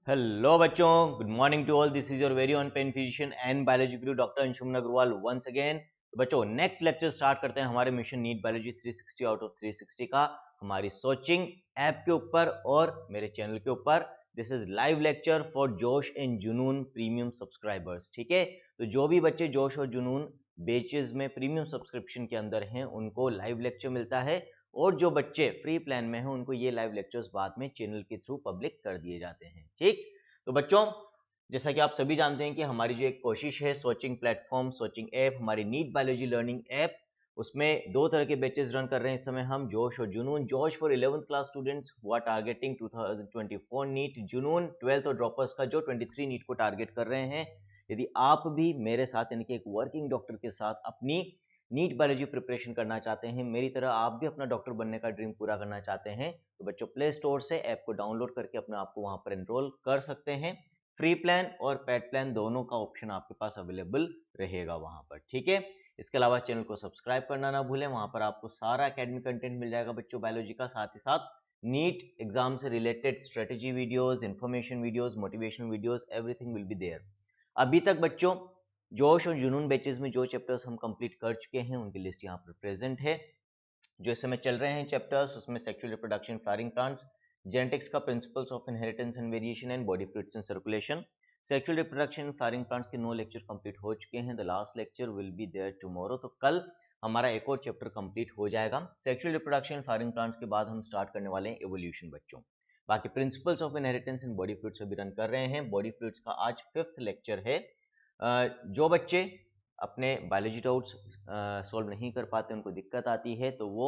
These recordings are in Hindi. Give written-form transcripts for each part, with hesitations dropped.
हेलो बच्चों, good morning to all. This is your very own pen physician and biology guru doctor Anshuman Agrawal once again. तो बच्चों, नेक्स्ट लेक्चर स्टार्ट करते हैं हमारे mission NEET biology 360 out of 360 का, हमारी सोचिंग ऐप के ऊपर और मेरे चैनल के ऊपर। This is live lecture for जोश एंड जुनून प्रीमियम सब्सक्राइबर्स। ठीक है, तो जो भी बच्चे जोश और जुनून बेचेस में प्रीमियम सब्सक्रिप्शन के अंदर हैं उनको लाइव लेक्चर मिलता है, और जो बच्चे फ्री प्लान में हैं उनको ये लाइव लेक्चर्स बाद में चैनल के थ्रू पब्लिक कर दिए जाते हैं। ठीक, तो बच्चों, जैसा कि आप सभी जानते हैं कि हमारी जो एक कोशिश है सोचिंग प्लेटफॉर्म, सोचिंग ऐप, हमारी नीट बायोलॉजी लर्निंग ऐप, उसमें दो तरह के बैचेस रन कर रहे हैं इस समय हम, जोश और Junoon. Josh for 11th class students who are targeting 2024 NEET, Junoon 12th और ड्रॉपर्स का जो 23 नीट को टारगेट कर रहे हैं। यदि आप भी मेरे साथ यानी कि एक वर्किंग डॉक्टर के साथ अपनी नीट बायोलॉजी प्रिपरेशन करना चाहते हैं, मेरी तरह आप भी अपना डॉक्टर बनने का ड्रीम पूरा करना चाहते हैं, तो बच्चों प्ले स्टोर से ऐप को डाउनलोड करके अपने आप को वहां पर एनरोल कर सकते हैं। फ्री प्लान और पेड प्लान दोनों का ऑप्शन आपके पास अवेलेबल रहेगा वहां पर। ठीक है, इसके अलावा चैनल को सब्सक्राइब करना ना भूलें, वहां पर आपको सारा एकेडमिक कंटेंट मिल जाएगा बच्चों बायोलॉजी का, साथ ही साथ नीट एग्जाम से related strategy videos, information videos, motivational videos, everything will be there. अभी तक बच्चों जोश और जुनून बैचेस में जो चैप्टर्स हम कंप्लीट कर चुके हैं उनकी लिस्ट यहाँ पर प्रेजेंट है। जो इस समय चल रहे हैं चैप्टर्स, उसमें sexual reproduction, flowering plants, genetics का principles of inheritance and variation and body fluids and circulation. Sexual reproduction, flowering plants के 9 लेक्चर कंप्लीट हो चुके हैं। The last lecture will be there tomorrow, तो कल हमारा एक और चैप्टर कंप्लीट हो जाएगा। सेक्सुअल रिप्रोडक्शन, फ्लावरिंग प्लांट्स के बाद हम स्टार्ट करने वाले हैं एवोल्यूशन बच्चों। बाकी principles of inheritance and body fluids अभी रन कर रहे हैं। बॉडी फ्लूइड्स का आज 5th लेक्चर है। जो बच्चे अपने बायोलॉजी डाउट्स सॉल्व नहीं कर पाते, उनको दिक्कत आती है, तो वो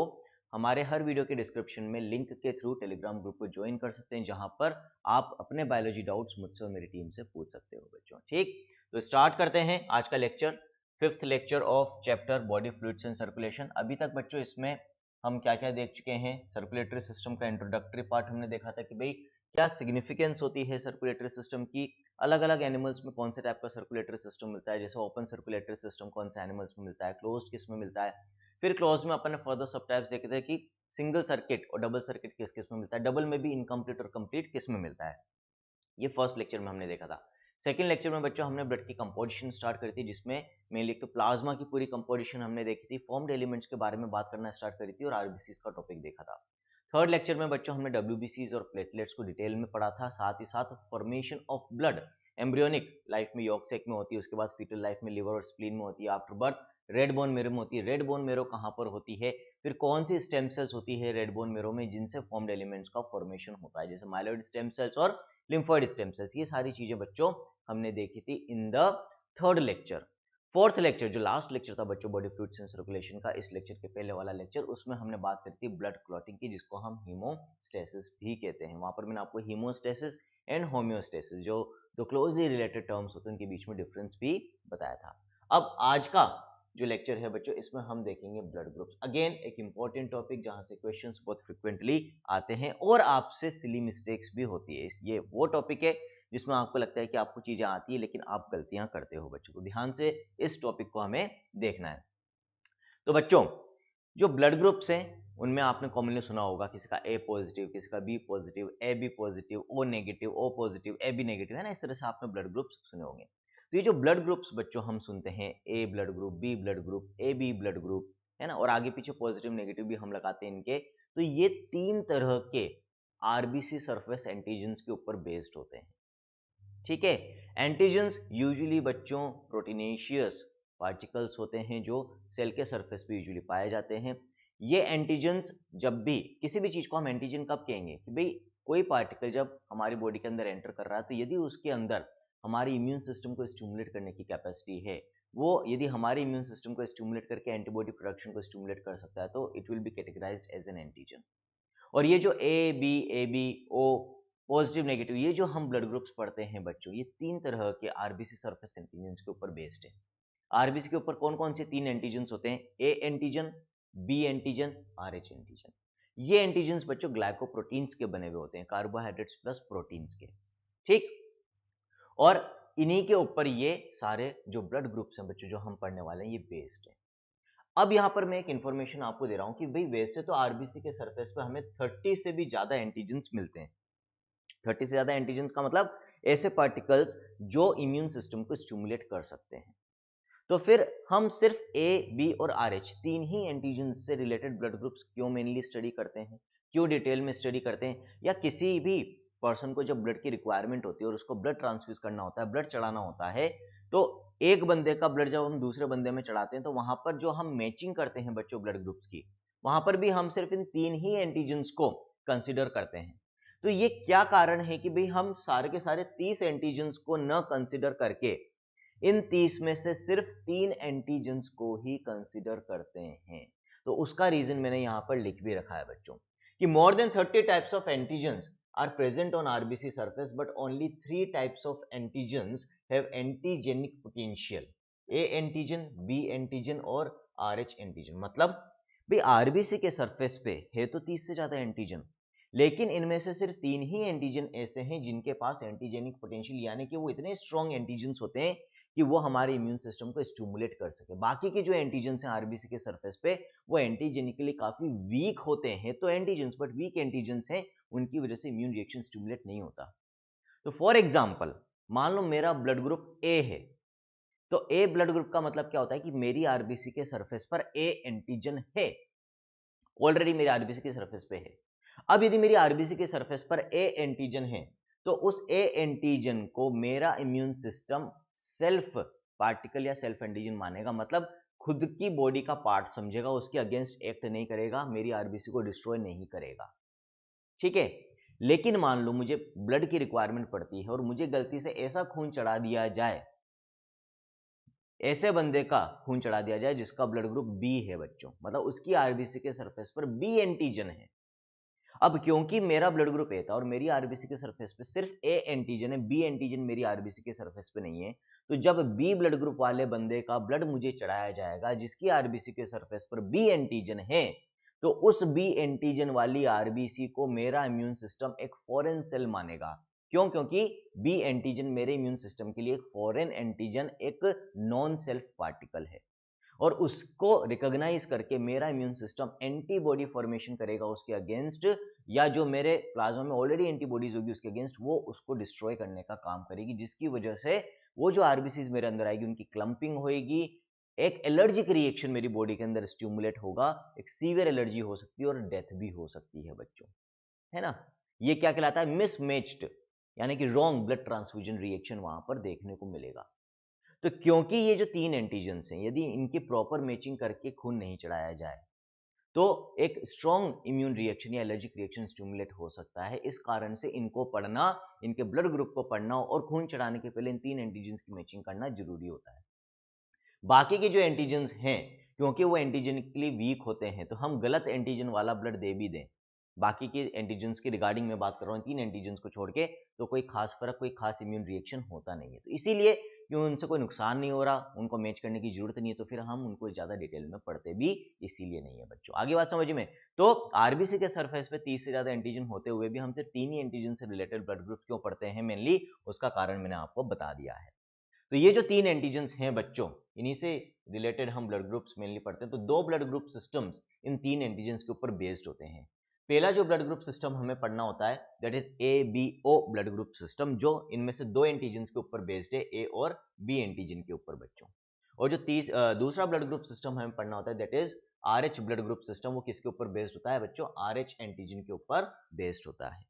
हमारे हर वीडियो के डिस्क्रिप्शन में लिंक के थ्रू टेलीग्राम ग्रुप को ज्वाइन कर सकते हैं, जहां पर आप अपने बायोलॉजी डाउट्स मुझसे और मेरी टीम से पूछ सकते हो बच्चों। ठीक, तो स्टार्ट करते हैं आज का lecture, 5th lecture of chapter body fluids and circulation. अभी तक बच्चों इसमें हम क्या क्या देख चुके हैं? सर्कुलेटरी सिस्टम का इंट्रोडक्टरी पार्ट हमने देखा था कि भाई क्या सिग्निफिकेंस होती है सर्कुलेटरी सिस्टम की, अलग अलग एनिमल्स में कौन से टाइप का सर्कुलेटरी सिस्टम मिलता है, जैसे ओपन सर्कुलेटरी सिस्टम कौन से एनिमल्स में मिलता है, क्लोज्ड किस में मिलता है। फिर क्लोज में अपन ने फर्दर सब टाइप्स देखे थे कि सिंगल सर्किट और डबल सर्किट किस किस में मिलता है, डबल में भी इनकम्प्लीट और कंप्लीट किस में मिलता है। ये फर्स्ट लेक्चर में हमने देखा था। सेकंड लेक्चर में बच्चों हमने ब्लड की कंपोजिशन स्टार्ट करी थी, जिसमें मेनली तो प्लाज्मा की पूरी कंपोजिशन हमने देखी थी, फॉर्म्ड एलिमेंट्स के बारे में बात करना स्टार्ट करी थी और आरबीसीज का टॉपिक देखा था। थर्ड लेक्चर में बच्चों हमने डब्ल्यूबीसीज और प्लेटलेट्स को डिटेल में पढ़ा था, साथ ही साथ formation of blood embryonic life में यॉर्क सैक में होती है, उसके बाद फीटल लाइफ में लिवर और स्प्लीन में होती है, after birth red bone marrow में होती है। रेड बोन मेरो कहाँ पर होती है, फिर कौन सी स्टेम सेल्स होती है रेड बोन मेरो में जिनसे फॉर्म्ड एलिमेंट्स का फॉर्मेशन होता है, जैसे माइलॉइड स्टेम सेल्स और लिम्फोइड स्टेम सेल्स। ये सारी चीजें बच्चों हमने देखी थी in the third lecture. Fourth lecture जो लास्ट लेक्चर था बच्चों बॉडी फ्लूइड्स एंड सर्कुलेशन का, इस लेक्चर के पहले वाला लेक्चर, उसमें हमने बात करी थी ब्लड क्लॉटिंग की, जिसको हम हीमोस्टेसिस भी कहते हैं। वहां पर मैंने आपको हीमोस्टेसिस एंड होम्योस्टेसिस जो दो क्लोजली रिलेटेड टर्म्स होते हैं उनके बीच में डिफरेंस भी बताया था। अब आज का जो लेक्चर है बच्चों, इसमें हम देखेंगे ब्लड ग्रुप्स। अगेन एक इंपॉर्टेंट टॉपिक जहां से क्वेश्चंस बहुत फ्रिक्वेंटली आते हैं और आपसे सिली मिस्टेक्स भी होती है। ये वो टॉपिक है जिसमें आपको लगता है कि आपको चीजें आती है लेकिन आप गलतियां करते हो बच्चों, तो ध्यान से इस टॉपिक को हमें देखना है। तो बच्चों, जो ब्लड ग्रुप्स हैं उनमें आपने कॉमनली सुना होगा किसी का ए पॉजिटिव, किसी का B positive, A B positive, O negative, O positive, A B negative, है ना, इस तरह से आपने ब्लड ग्रुप्स सुने होंगे। तो ये जो ब्लड ग्रुप्स बच्चों हम सुनते हैं, A blood group, B blood group, A B blood group, है ना, और आगे पीछे पॉजिटिव नेगेटिव भी हम लगाते हैं इनके, तो ये 3 तरह के आरबीसी सरफेस एंटीजन्स के ऊपर बेस्ड होते हैं। ठीक है, एंटीजन्स यूजुअली बच्चों प्रोटीनेशियस पार्टिकल्स होते हैं जो सेल के सरफेस पे यूजुअली पाए जाते हैं। ये एंटीजन्स, जब भी किसी भी चीज को हम एंटीजन कब कहेंगे कि भाई कोई पार्टिकल जब हमारी बॉडी के अंदर एंटर कर रहा है, तो यदि उसके अंदर हमारी इम्यून सिस्टम को स्टिमुलेट करने की कैपेसिटी है, वो यदि हमारे इम्यून सिस्टम को स्टिमुलेट करके एंटीबॉडी प्रोडक्शन को स्टिमुलेट कर सकता है, तो it will be categorised as an antigen. और ये जो A B O positive negative, ये जो हम ब्लड ग्रुप्स पढ़ते हैं बच्चों, ये 3 तरह के आरबीसी सरफेस एंटीजन्स के ऊपर बेस्ड है। आरबीसी के ऊपर कौन कौन से 3 एंटीजन्स होते हैं? A antigen, B antigen, R H antigen. ये एंटीजन्स बच्चों ग्लाइकोप्रोटीन्स के बने हुए होते हैं, कार्बोहाइड्रेट्स प्लस प्रोटीन्स के। ठीक, और इन्हीं के ऊपर ये सारे जो ब्लड ग्रुप्स हैं बच्चों जो हम पढ़ने वाले हैं, ये बेस्ड है। अब यहां पर मैं एक इंफॉर्मेशन आपको दे रहा हूं कि भाई वैसे तो आरबीसी के सरफेस पे हमें 30 से भी ज्यादा एंटीजन्स मिलते हैं, 30 से ज्यादा एंटीजन का मतलब ऐसे पार्टिकल्स जो इम्यून सिस्टम को स्टिमुलेट कर सकते हैं। तो फिर हम सिर्फ ए, बी और RH तीन ही एंटीजन से रिलेटेड ब्लड ग्रुप्स क्यों मेनली स्टडी करते हैं, क्यों डिटेल में स्टडी करते हैं? या किसी भी पर्सन को जब ब्लड की रिक्वायरमेंट होती है और उसको ब्लड ट्रांसफ्यूज करना होता है, ब्लड चढ़ाना होता है, तो एक बंदे का ब्लड जब हम दूसरे बंदे में चढ़ाते हैं तो वहां पर जो हम मैचिंग करते हैं बच्चों ब्लड ग्रुप्स की, वहां पर भी हम सिर्फ इन तीन ही एंटीजन्स को कंसिडर करते हैं। तो ये क्या कारण है कि भाई हम सारे के सारे 30 एंटीजन्स को न कंसिडर करके इन 30 में से सिर्फ 3 एंटीजन्स को ही कंसिडर करते हैं? तो उसका रीजन मैंने यहां पर लिख भी रखा है बच्चों कि more than 30 types of antigens are present on RBC surface, but only 3 types of antigens have antigenic potential. A antigen, B antigen और RH antigen। मतलब भाई RBC के सरफेस पे है तो 30 से ज्यादा एंटीजन, लेकिन इनमें से सिर्फ 3 ही एंटीजन ऐसे हैं जिनके पास एंटीजेनिक पोटेंशियल, यानी कि वो इतने स्ट्रॉन्ग एंटीजन्स होते हैं कि वो हमारे इम्यून सिस्टम को स्टिमुलेट कर सके। बाकी के जो एंटीजन्स हैं आरबीसी के सरफेस पे वो एंटीजेनिकली काफी वीक होते हैं, तो एंटीजन्स बट वीक एंटीजन्स हैं, उनकी वजह से इम्यून रिएक्शन स्टिमुलेट नहीं होता। तो फॉर एग्जाम्पल मान लो मेरा ब्लड ग्रुप ए है, तो ए ब्लड ग्रुप का मतलब क्या होता है कि मेरी आरबीसी के सरफेस पर ए एंटीजन है, ऑलरेडी मेरी आरबीसी के सरफेस पे है। अब यदि मेरी आरबीसी के सरफेस पर ए एंटीजन है तो उस ए एंटीजन को मेरा इम्यून सिस्टम सेल्फ पार्टिकल या सेल्फ एंटीजन मानेगा, मतलब खुद की बॉडी का पार्ट समझेगा, उसके अगेंस्ट एक्ट नहीं करेगा, मेरी आरबीसी को डिस्ट्रॉय नहीं करेगा। ठीक है, लेकिन मान लो मुझे ब्लड की रिक्वायरमेंट पड़ती है और मुझे गलती से ऐसा खून चढ़ा दिया जाए, ऐसे बंदे का खून चढ़ा दिया जाए जिसका ब्लड ग्रुप बी है बच्चों, मतलब उसकी आरबीसी के सरफेस पर बी एंटीजन है। अब क्योंकि मेरा ब्लड ग्रुप ए था और मेरी आरबीसी के सरफेस पे सिर्फ ए एंटीजन है, बी एंटीजन मेरी आरबीसी के सरफेस पे नहीं है, तो जब बी ब्लड ग्रुप वाले बंदे का ब्लड मुझे चढ़ाया जाएगा जिसकी आरबीसी के सरफेस पर बी एंटीजन है, तो उस बी एंटीजन वाली आरबीसी को मेरा इम्यून सिस्टम एक फॉरेन सेल मानेगा। क्यों? क्योंकि बी एंटीजन मेरे इम्यून सिस्टम के लिए एक फॉरेन एंटीजन, एक नॉन सेल्फ पार्टिकल है, और उसको रिकॉग्नाइज करके मेरा इम्यून सिस्टम एंटीबॉडी फॉर्मेशन करेगा उसके अगेंस्ट, या जो मेरे प्लाज्मा में ऑलरेडी एंटीबॉडीज होगी उसके अगेंस्ट, वो उसको डिस्ट्रॉय करने का काम करेगी, जिसकी वजह से वो जो आरबीसीज मेरे अंदर आएगी उनकी क्लंपिंग होएगी, एक एलर्जिक रिएक्शन मेरी बॉडी के अंदर स्टिमुलेट होगा, एक सीवियर एलर्जी हो सकती है और डेथ भी हो सकती है बच्चों, है ना। ये क्या कहलाता है? मिसमैच्ड, यानी कि रॉन्ग ब्लड ट्रांसफ्यूजन रिएक्शन वहां पर देखने को मिलेगा। तो क्योंकि ये जो 3 एंटीजन्स हैं, यदि इनकी प्रॉपर मैचिंग करके खून नहीं चढ़ाया जाए तो एक स्ट्रॉन्ग इम्यून रिएक्शन या एलर्जिक रिएक्शन स्टिमुलेट हो सकता है। इस कारण से इनको पढ़ना, इनके ब्लड ग्रुप को पढ़ना और खून चढ़ाने के पहले इन 3 एंटीजन्स की मैचिंग करना जरूरी होता है। बाकी के जो एंटीजन्स हैं, क्योंकि वो एंटीजेनिकली वीक होते हैं, तो हम गलत एंटीजन वाला ब्लड दे भी दें, बाकी के एंटीजन्स की रिगार्डिंग में बात कर रहा हूँ, 3 एंटीजन्स को छोड़ के, तो कोई खास फर्क, कोई खास इम्यून रिएक्शन होता नहीं है। तो इसीलिए क्यों उनसे कोई नुकसान नहीं हो रहा, उनको मैच करने की जरूरत नहीं है, तो फिर हम उनको ज्यादा डिटेल में पढ़ते भी इसीलिए नहीं है बच्चों। आगे बात समझ में, तो आरबीसी के सरफेस पे 30 से ज्यादा एंटीजन होते हुए भी हम सिर्फ 3 ही एंटीजन से रिलेटेड ब्लड ग्रुप क्यों पढ़ते हैं मेनली, उसका कारण मैंने आपको बता दिया है। तो ये जो 3 एंटीजन्स हैं बच्चों, इन्हीं से रिलेटेड हम ब्लड ग्रुप्स मेनली पढ़ते हैं। तो 2 blood group systems in 3 antigens के ऊपर बेस्ड होते हैं। पहला जो ब्लड ग्रुप सिस्टम हमें पढ़ना होता है that is ABO blood group system, जो इनमें से 2 एंटीजन्स के ऊपर बेस्ड है, ए और बी एंटीजन के ऊपर बच्चों। और जो दूसरा ब्लड ग्रुप सिस्टम हमें पढ़ना होता है that is RH blood group system, वो किसके ऊपर बेस्ड होता है बच्चों? RH एंटीजन के ऊपर बेस्ड होता है।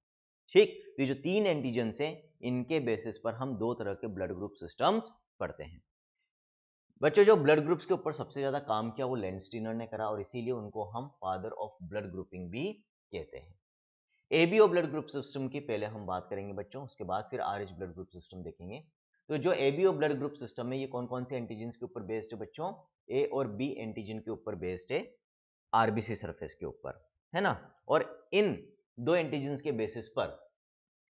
ठीक, तो ये जो 3 एंटीजन्स हैं इनके बेसिस पर हम 2 तरह के ब्लड ग्रुप सिस्टम्स पढ़ते हैं बच्चों। जो ब्लड ग्रुप्स के ऊपर सबसे ज्यादा काम किया वो लैंडस्टीनर ने करा, और इसीलिए उनको हम फादर ऑफ ब्लड ग्रुपिंग भी कहते हैं। एबीओ ब्लड ग्रुप सिस्टम की पहले हम बात करेंगे बच्चों, उसके बाद फिर आरएच ब्लड ग्रुप सिस्टम देखेंगे। तो जो एबीओ ब्लड ग्रुप सिस्टम है ये कौन कौन से एंटीजन्स के ऊपर बेस्ड है बच्चों? ए और बी एंटीजन के ऊपर बेस्ड है, आरबीसी सरफेस के ऊपर, है ना। और इन 2 एंटीजन्स के बेसिस पर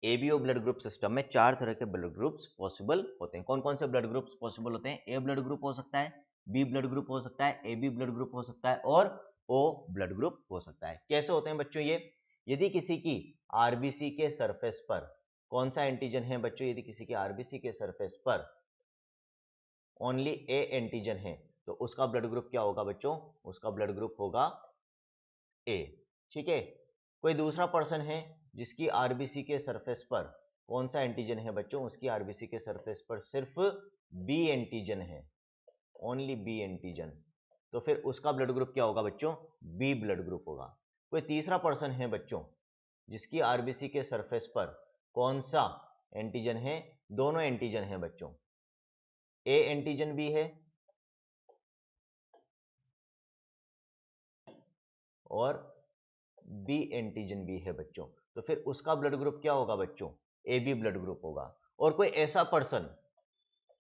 एबीओ ब्लड ग्रुप सिस्टम में 4 तरह के ब्लड ग्रुप्स पॉसिबल होते हैं। कौन कौन से ब्लड ग्रुप्स पॉसिबल होते हैं? ए ब्लड ग्रुप हो सकता है, बी ब्लड ग्रुप हो सकता है, एबी ब्लड ग्रुप हो सकता है, और ओ ब्लड ग्रुप हो सकता है। कैसे होते हैं बच्चों ये? यदि किसी की आरबीसी के सरफेस पर कौन सा एंटीजन है बच्चों? यदि किसी की आरबीसी के सरफेस पर ओनली ए एंटीजन है तो उसका ब्लड ग्रुप क्या होगा बच्चों? उसका ब्लड ग्रुप होगा ए। ठीक है, कोई दूसरा पर्सन है जिसकी आरबीसी के सरफेस पर कौन सा एंटीजन है बच्चों, उसकी आरबीसी के सरफेस पर सिर्फ बी एंटीजन है, ओनली बी एंटीजन, तो फिर उसका ब्लड ग्रुप क्या होगा बच्चों, बी ब्लड ग्रुप होगा। कोई तीसरा पर्सन है बच्चों जिसकी आरबीसी के सरफेस पर कौन सा एंटीजन है, दोनों एंटीजन है बच्चों, ए एंटीजन भी है और बी एंटीजन भी है बच्चों, तो फिर उसका ब्लड ग्रुप क्या होगा बच्चों, ए बी ब्लड ग्रुप होगा। और कोई ऐसा पर्सन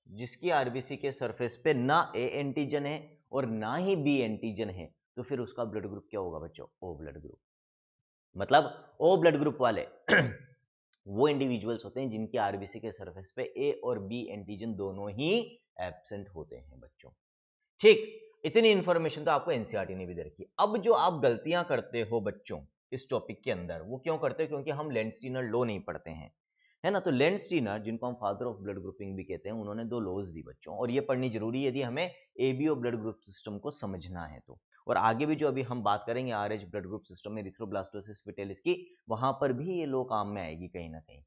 जिसकी आरबीसी के सरफेस पे ना ए एंटीजन है और ना ही बी एंटीजन है, तो फिर उसका ब्लड ग्रुप क्या होगा बच्चों, ओ ब्लड ग्रुप। मतलब ओ ब्लड ग्रुप वाले वो इंडिविजुअल्स होते हैं जिनकी आरबीसी के सरफेस पे ए और बी एंटीजन दोनों ही एब्सेंट होते हैं बच्चों। ठीक, इतनी इंफॉर्मेशन तो आपको एनसीईआरटी ने भी दे रखी। अब जो आप गलतियां करते हो बच्चों इस टॉपिक के अंदर, वो क्यों करते हो, क्योंकि हम लेंस्टीनर लॉ नहीं पढ़ते हैं, है ना। तो लेंस्टीनर, जिनको हम फादर ऑफ ब्लड ग्रुपिंग भी कहते हैं, उन्होंने 2 लॉज दी बच्चों, और ये पढ़नी जरूरी है यदि हमें एबीओ ब्लड ग्रुप सिस्टम को समझना है तो। और आगे भी जो अभी हम बात करेंगे आरएच ब्लड ग्रुप सिस्टम में इरिथ्रोब्लास्टोसिस विटेलिस की, वहां पर भी ये लॉ काम में आएगी कहीं ना कहीं।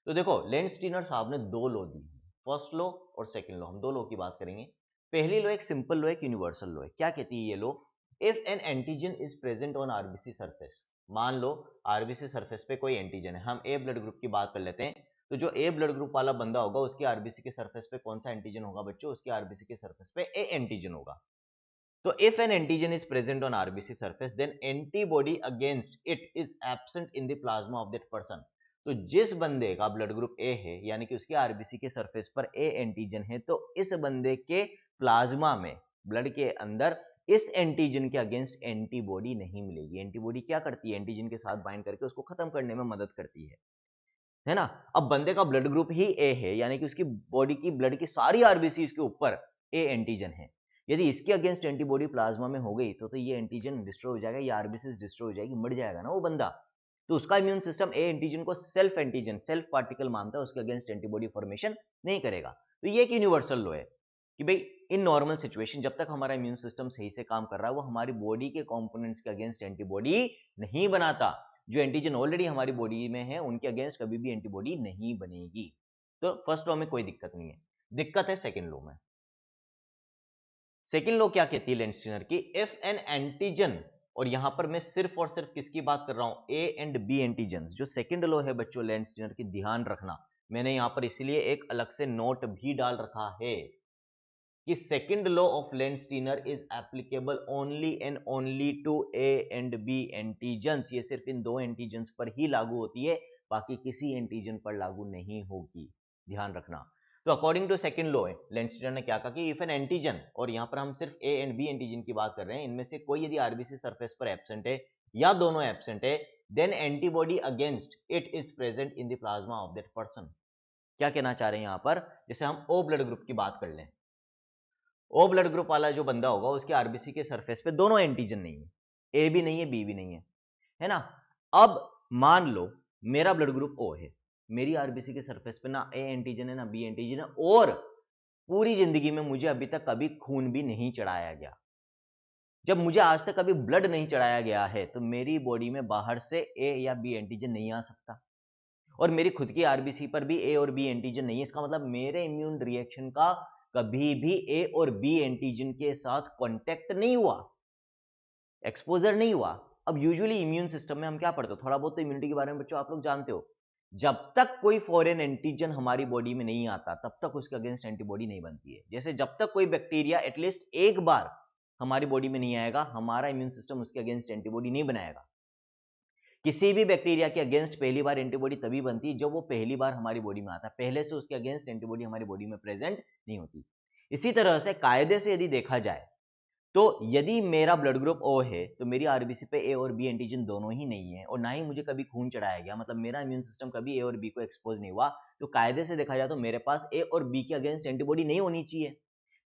तो देखो लेंस्टीनर साहब ने 2 लॉ दी, फर्स्ट लॉ और सेकंड लॉ। हम 2 लॉ की बात करेंगे। पहली लॉ एक सिंपल लॉ, एक यूनिवर्सल लॉ है। क्या कहती है ये law, if an antigen is present on RBC surface, मान लो आरबीसी सरफेस पे कोई एंटीजन है, हम ए ब्लड ग्रुप की बात कर लेते हैं, तो जो ए ब्लड ग्रुप वाला बंदा होगा उसकी आरबीसी के सरफेस पे कौन सा एंटीजन होगा बच्चों, उसकी आरबीसी के सरफेस पे ए एंटीजन होगा। तो if an antigen is present on RBC surface then antibody against it is absent in the plasma of that person. तो जिस बंदे का ब्लड ग्रुप ए है, यानी कि उसकी आरबीसी के सरफेस पर ए एंटीजन है, तो इस बंदे के प्लाज्मा में, ब्लड के अंदर इस एंटीजन के अगेंस्ट एंटीबॉडी नहीं मिलेगी। एंटीबॉडी क्या करती है, एंटीजन के साथ बाइंड करके उसको खत्म करने में मदद करती है ना। अब बंदे का ब्लड ग्रुप ही ए है, यानी कि उसकी बॉडी की ब्लड की सारी आरबीसी के ऊपर ए एंटीजन है। यदि इसके अगेंस्ट एंटीबॉडी प्लाज्मा में हो गई तो ये एंटीजन डिस्ट्रॉय हो जाएगा, ये आरबीसी डिस्ट्रॉय हो जाएगी, मर जाएगा ना वो बंदा। तो उसका इम्यून सिस्टम ए एंटीजन को सेल्फ एंटीजन, सेल्फ पार्टिकल मानता है, उसके अगेंस्ट एंटीबॉडी फॉर्मेशन नहीं करेगा। तो ये एक यूनिवर्सल लॉ है कि भाई इन नॉर्मल सिचुएशन जब तक हमारा इम्यून सिस्टम सही से काम कर रहा है, वो हमारी बॉडी के कंपोनेंट्स के अगेंस्ट एंटीबॉडी नहीं बनाता। जो एंटीजन ऑलरेडी हमारी बॉडी में है उनके अगेंस्ट कभी भी एंटीबॉडी नहीं बनेगी। तो फर्स्ट लॉ में कोई दिक्कत नहीं है, दिक्कत है सेकंड लॉ में। सेकंड लॉ क्या कहती है लेंस्टीनर की, इफ एन एंटीजन, और यहां पर मैं सिर्फ और सिर्फ किसकी बात कर रहा हूं, ए एंड बी एंटीजन। जो सेकंड लॉ है बच्चों लेंस्टीनर की, ध्यान रखना, मैंने यहां पर इसलिए एक अलग से नोट भी डाल रखा है कि second law of Landsteiner is applicable only and only to A and B antigens. ये सिर्फ इन 2 एंटीजन्स पर ही लागू होती है, बाकी किसी एंटीजन पर लागू नहीं होगी, ध्यान रखना। तो अकॉर्डिंग टू सेकंड लॉ लेंस्टीनर ने क्या कहा कि इफ एन एंटीजन, और यहां पर हम सिर्फ ए एंड बी एंटीजन की बात कर रहे हैं, इनमें से कोई यदि आरबीसी सरफेस पर एब्सेंट है या दोनों एब्सेंट है, then antibody against it is present in the plasma of that person. क्या कहना चाह रहे हैं यहां पर, जैसे हम ओ ब्लड ग्रुप की बात कर लें, ओ ब्लड ग्रुप वाला जो बंदा होगा उसके आरबीसी के सरफेस पे दोनों एंटीजन नहीं है, ए भी नहीं है बी भी नहीं है ना। अब मान लो मेरा ब्लड ग्रुप ओ है, मेरी आरबीसी के सरफेस पे ना ए एंटीजन है ना बी एंटीजन है, और पूरी जिंदगी में मुझे अभी तक कभी खून भी नहीं चढ़ाया गया। जब मुझे आज तक कभी ब्लड नहीं चढ़ाया गया है तो मेरी बॉडी में बाहर से ए या बी एंटीजन नहीं आ सकता, और मेरी खुद की आरबीसी पर भी ए और बी एंटीजन नहीं है। इसका मतलब मेरे इम्यून रिएक्शन का कभी भी ए और बी एंटीजन के साथ कांटेक्ट नहीं हुआ, एक्सपोजर नहीं हुआ। अब यूजुअली इम्यून सिस्टम में हम क्या पढ़ते हो, थोड़ा बहुत तो इम्यूनिटी के बारे में बच्चों आप लोग जानते हो, जब तक कोई फॉरेन एंटीजन हमारी बॉडी में नहीं आता तब तक उसके अगेंस्ट एंटीबॉडी नहीं बनती है। जैसे जब तक कोई बैक्टीरिया एटलीस्ट एक बार हमारी बॉडी में नहीं आएगा, हमारा इम्यून सिस्टम उसके अगेंस्ट एंटीबॉडी नहीं बनाएगा। किसी भी बैक्टीरिया के अगेंस्ट पहली बार एंटीबॉडी तभी बनती है जब वो पहली बार हमारी बॉडी में आता है, पहले से उसके अगेंस्ट एंटीबॉडी हमारी बॉडी में प्रेजेंट नहीं होती। इसी तरह से कायदे से यदि देखा जाए तो यदि मेरा ब्लड ग्रुप ओ है तो मेरी आरबीसी पे ए और बी एंटीजन दोनों ही नहीं है, और ना ही मुझे कभी खून चढ़ाया गया, मतलब मेरा इम्यून सिस्टम कभी ए और बी को एक्सपोज नहीं हुआ, तो कायदे से देखा जाए तो मेरे पास ए और बी के अगेंस्ट एंटीबॉडी नहीं होनी चाहिए।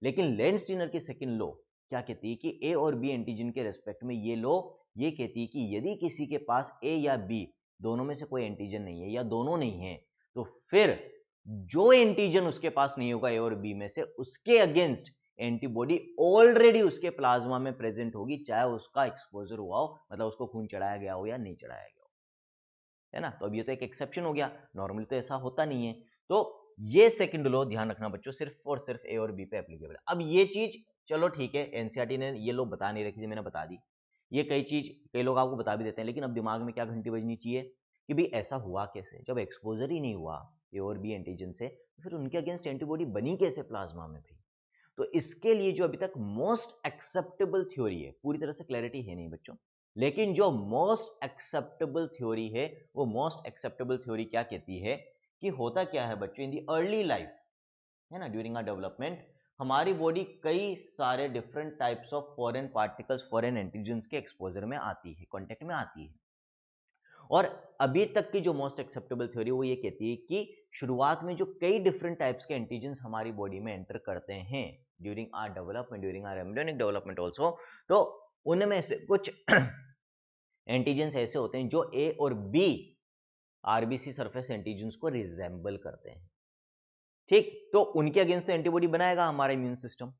लेकिन लेंस्टीनर की सेकंड लॉ क्या कहती है कि ए और बी एंटीजन के रेस्पेक्ट में ये लॉ ये कहती है कि यदि किसी के पास ए या बी दोनों में से कोई एंटीजन नहीं है या दोनों नहीं है, तो फिर जो एंटीजन उसके पास नहीं होगा ए और बी में से, उसके अगेंस्ट एंटीबॉडी ऑलरेडी उसके प्लाज्मा में प्रेजेंट होगी, चाहे उसका एक्सपोजर हुआ हो, मतलब उसको खून चढ़ाया गया हो या नहीं चढ़ाया गया हो। है ना। तो अब ये तो एक एक्सेप्शन हो गया, नॉर्मली तो ऐसा होता नहीं है। तो ये सेकंड लॉ ध्यान रखना बच्चों, सिर्फ और सिर्फ ए और बी पे एप्लीकेबल है। अब ये चीज चलो ठीक है, एनसीईआरटी ने ये लोग बता नहीं रखी थी, मैंने बता दी। ये कई लोग आपको बता भी देते हैं, लेकिन अब दिमाग में क्या घंटी बजनी चाहिए कि भाई ऐसा हुआ कैसे, जब एक्सपोजर ही नहीं हुआ ए और बी एंटीजन से, तो फिर उनके अगेंस्ट एंटीबॉडी बनी कैसे प्लाज्मा में भाई। तो इसके लिए जो अभी तक मोस्ट एक्सेप्टेबल थ्योरी है, पूरी तरह से क्लैरिटी है नहीं बच्चों, लेकिन जो मोस्ट एक्सेप्टेबल थ्योरी है, वो मोस्ट एक्सेप्टेबल थ्योरी क्या कहती है कि होता क्या है बच्चों, इन दी अर्ली लाइफ, है ना, ड्यूरिंग आवर डेवलपमेंट, हमारी बॉडी कई सारे different types of foreign particles, foreign antigens के एक्सपोजर में आती है, कांटेक्ट में आती है। और अभी तक की जो मोस्ट एक्सेप्टेबल थ्योरी वो ये कहती है कि शुरुआत में जो कई डिफरेंट टाइप्स के एंटीजन्स हमारी बॉडी में एंटर करते हैं during our development, during our embryonic development also, तो उनमें से कुछ एंटीजन्स ऐसे होते हैं जो ए और बी आरबीसी सरफेस एंटीजन्स को रिजेंबल करते हैं, ठीक। तो उनके अगेंस्ट तो एंटीबॉडी बनाएगा हमारा इम्यून सिस्टम,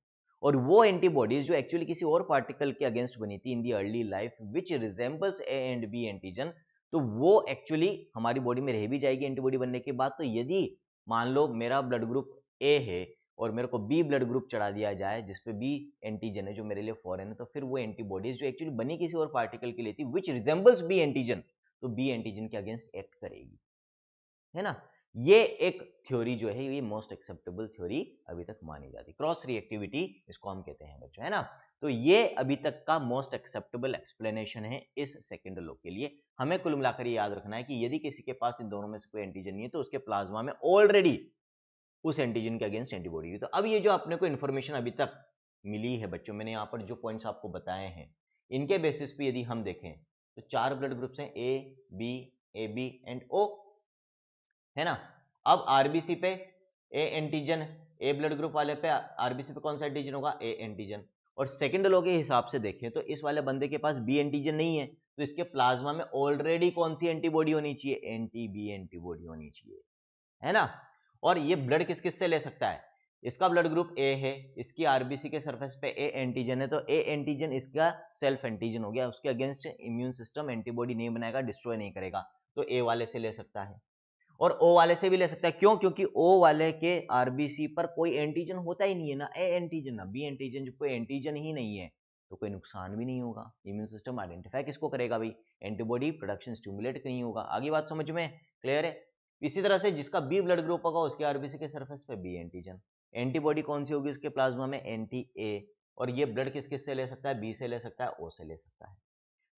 और वो एंटीबॉडीज जो एक्चुअली किसी और पार्टिकल के अगेंस्ट बनी थी in the early life which resembles A and B antigen, तो वो एक्चुअली हमारी बॉडी में रह भी जाएगी एंटीबॉडी बनने के बाद। तो यदि मान लो मेरा ब्लड ग्रुप ए है और मेरे को बी ब्लड ग्रुप चढ़ा दिया जाए जिसपे बी एंटीजन है जो मेरे लिए फॉरेन है, तो फिर वो एंटीबॉडीज जो एक्चुअली बनी किसी और पार्टिकल के लिए थी विच रिजेंबल्स बी एंटीजन, तो बी एंटीजन के अगेंस्ट एक्ट करेगी, है ना। ये एक थ्योरी जो है ये मोस्ट एक्सेप्टेबल थ्योरी अभी तक मानी जाती है, क्रॉस रिएक्टिविटी इसको हम कहते हैं बच्चों, है ना। तो ये अभी तक का मोस्ट एक्सेप्टेबल एक्सप्लेनेशन है इस सेकंड लॉ के लिए। हमें कुल मिलाकर ये याद रखना है कि यदि किसी के पास इन दोनों में से कोई एंटीजन नहीं है तो उसके प्लाज्मा में ऑलरेडी उस एंटीजन के अगेंस्ट एंटीबॉडी है। तो अब ये जो अपने को इन्फॉर्मेशन अभी तक मिली है बच्चों, मैंने यहाँ पर जो पॉइंट्स आपको बताए हैं, इनके बेसिस पे यदि हम देखें तो 4 ब्लड ग्रुप्स हैं, ए बी एंड ओ, है ना। अब आरबीसी पे A antigen, A blood group वाले पे आरबीसी पे कौन सा एंटीजन होगा, ए एंटीजन। और सेकंड लॉ के हिसाब से देखें तो इस वाले बंदे के पास बी एंटीजन नहीं है, तो इसके प्लाज्मा में ऑलरेडी कौन सी एंटीबॉडी होनी चाहिए, एंटी बी एंटीबॉडी होनी चाहिए, है ना। और ये ब्लड किस किस से ले सकता है, इसका ब्लड ग्रुप ए है, इसकी आरबीसी के सरफेस पे ए एंटीजन है, तो ए एंटीजन इसका सेल्फ एंटीजन हो गया, उसके अगेंस्ट इम्यून सिस्टम एंटीबॉडी नहीं बनाएगा, डिस्ट्रॉय नहीं करेगा, तो ए वाले से ले सकता है। और ओ वाले से भी ले सकता है, क्यों, क्योंकि ओ वाले के आरबीसी पर कोई एंटीजन होता ही नहीं है, ना ए एंटीजन ना बी एंटीजन, जब कोई एंटीजन ही नहीं है तो कोई नुकसान भी नहीं होगा, इम्यून सिस्टम आइडेंटिफाई किसको करेगा भाई, एंटीबॉडी प्रोडक्शन स्टिमुलेट नहीं होगा। आगे बात समझ में क्लियर है। इसी तरह से जिसका बी ब्लड ग्रुप होगा उसके आरबीसी के सरफेस पे बी एंटीजन, एंटीबॉडी कौन सी होगी उसके प्लाज्मा में, एंटी ए। और ये ब्लड किस किस से ले सकता है, बी से ले सकता है, ओ से ले सकता है।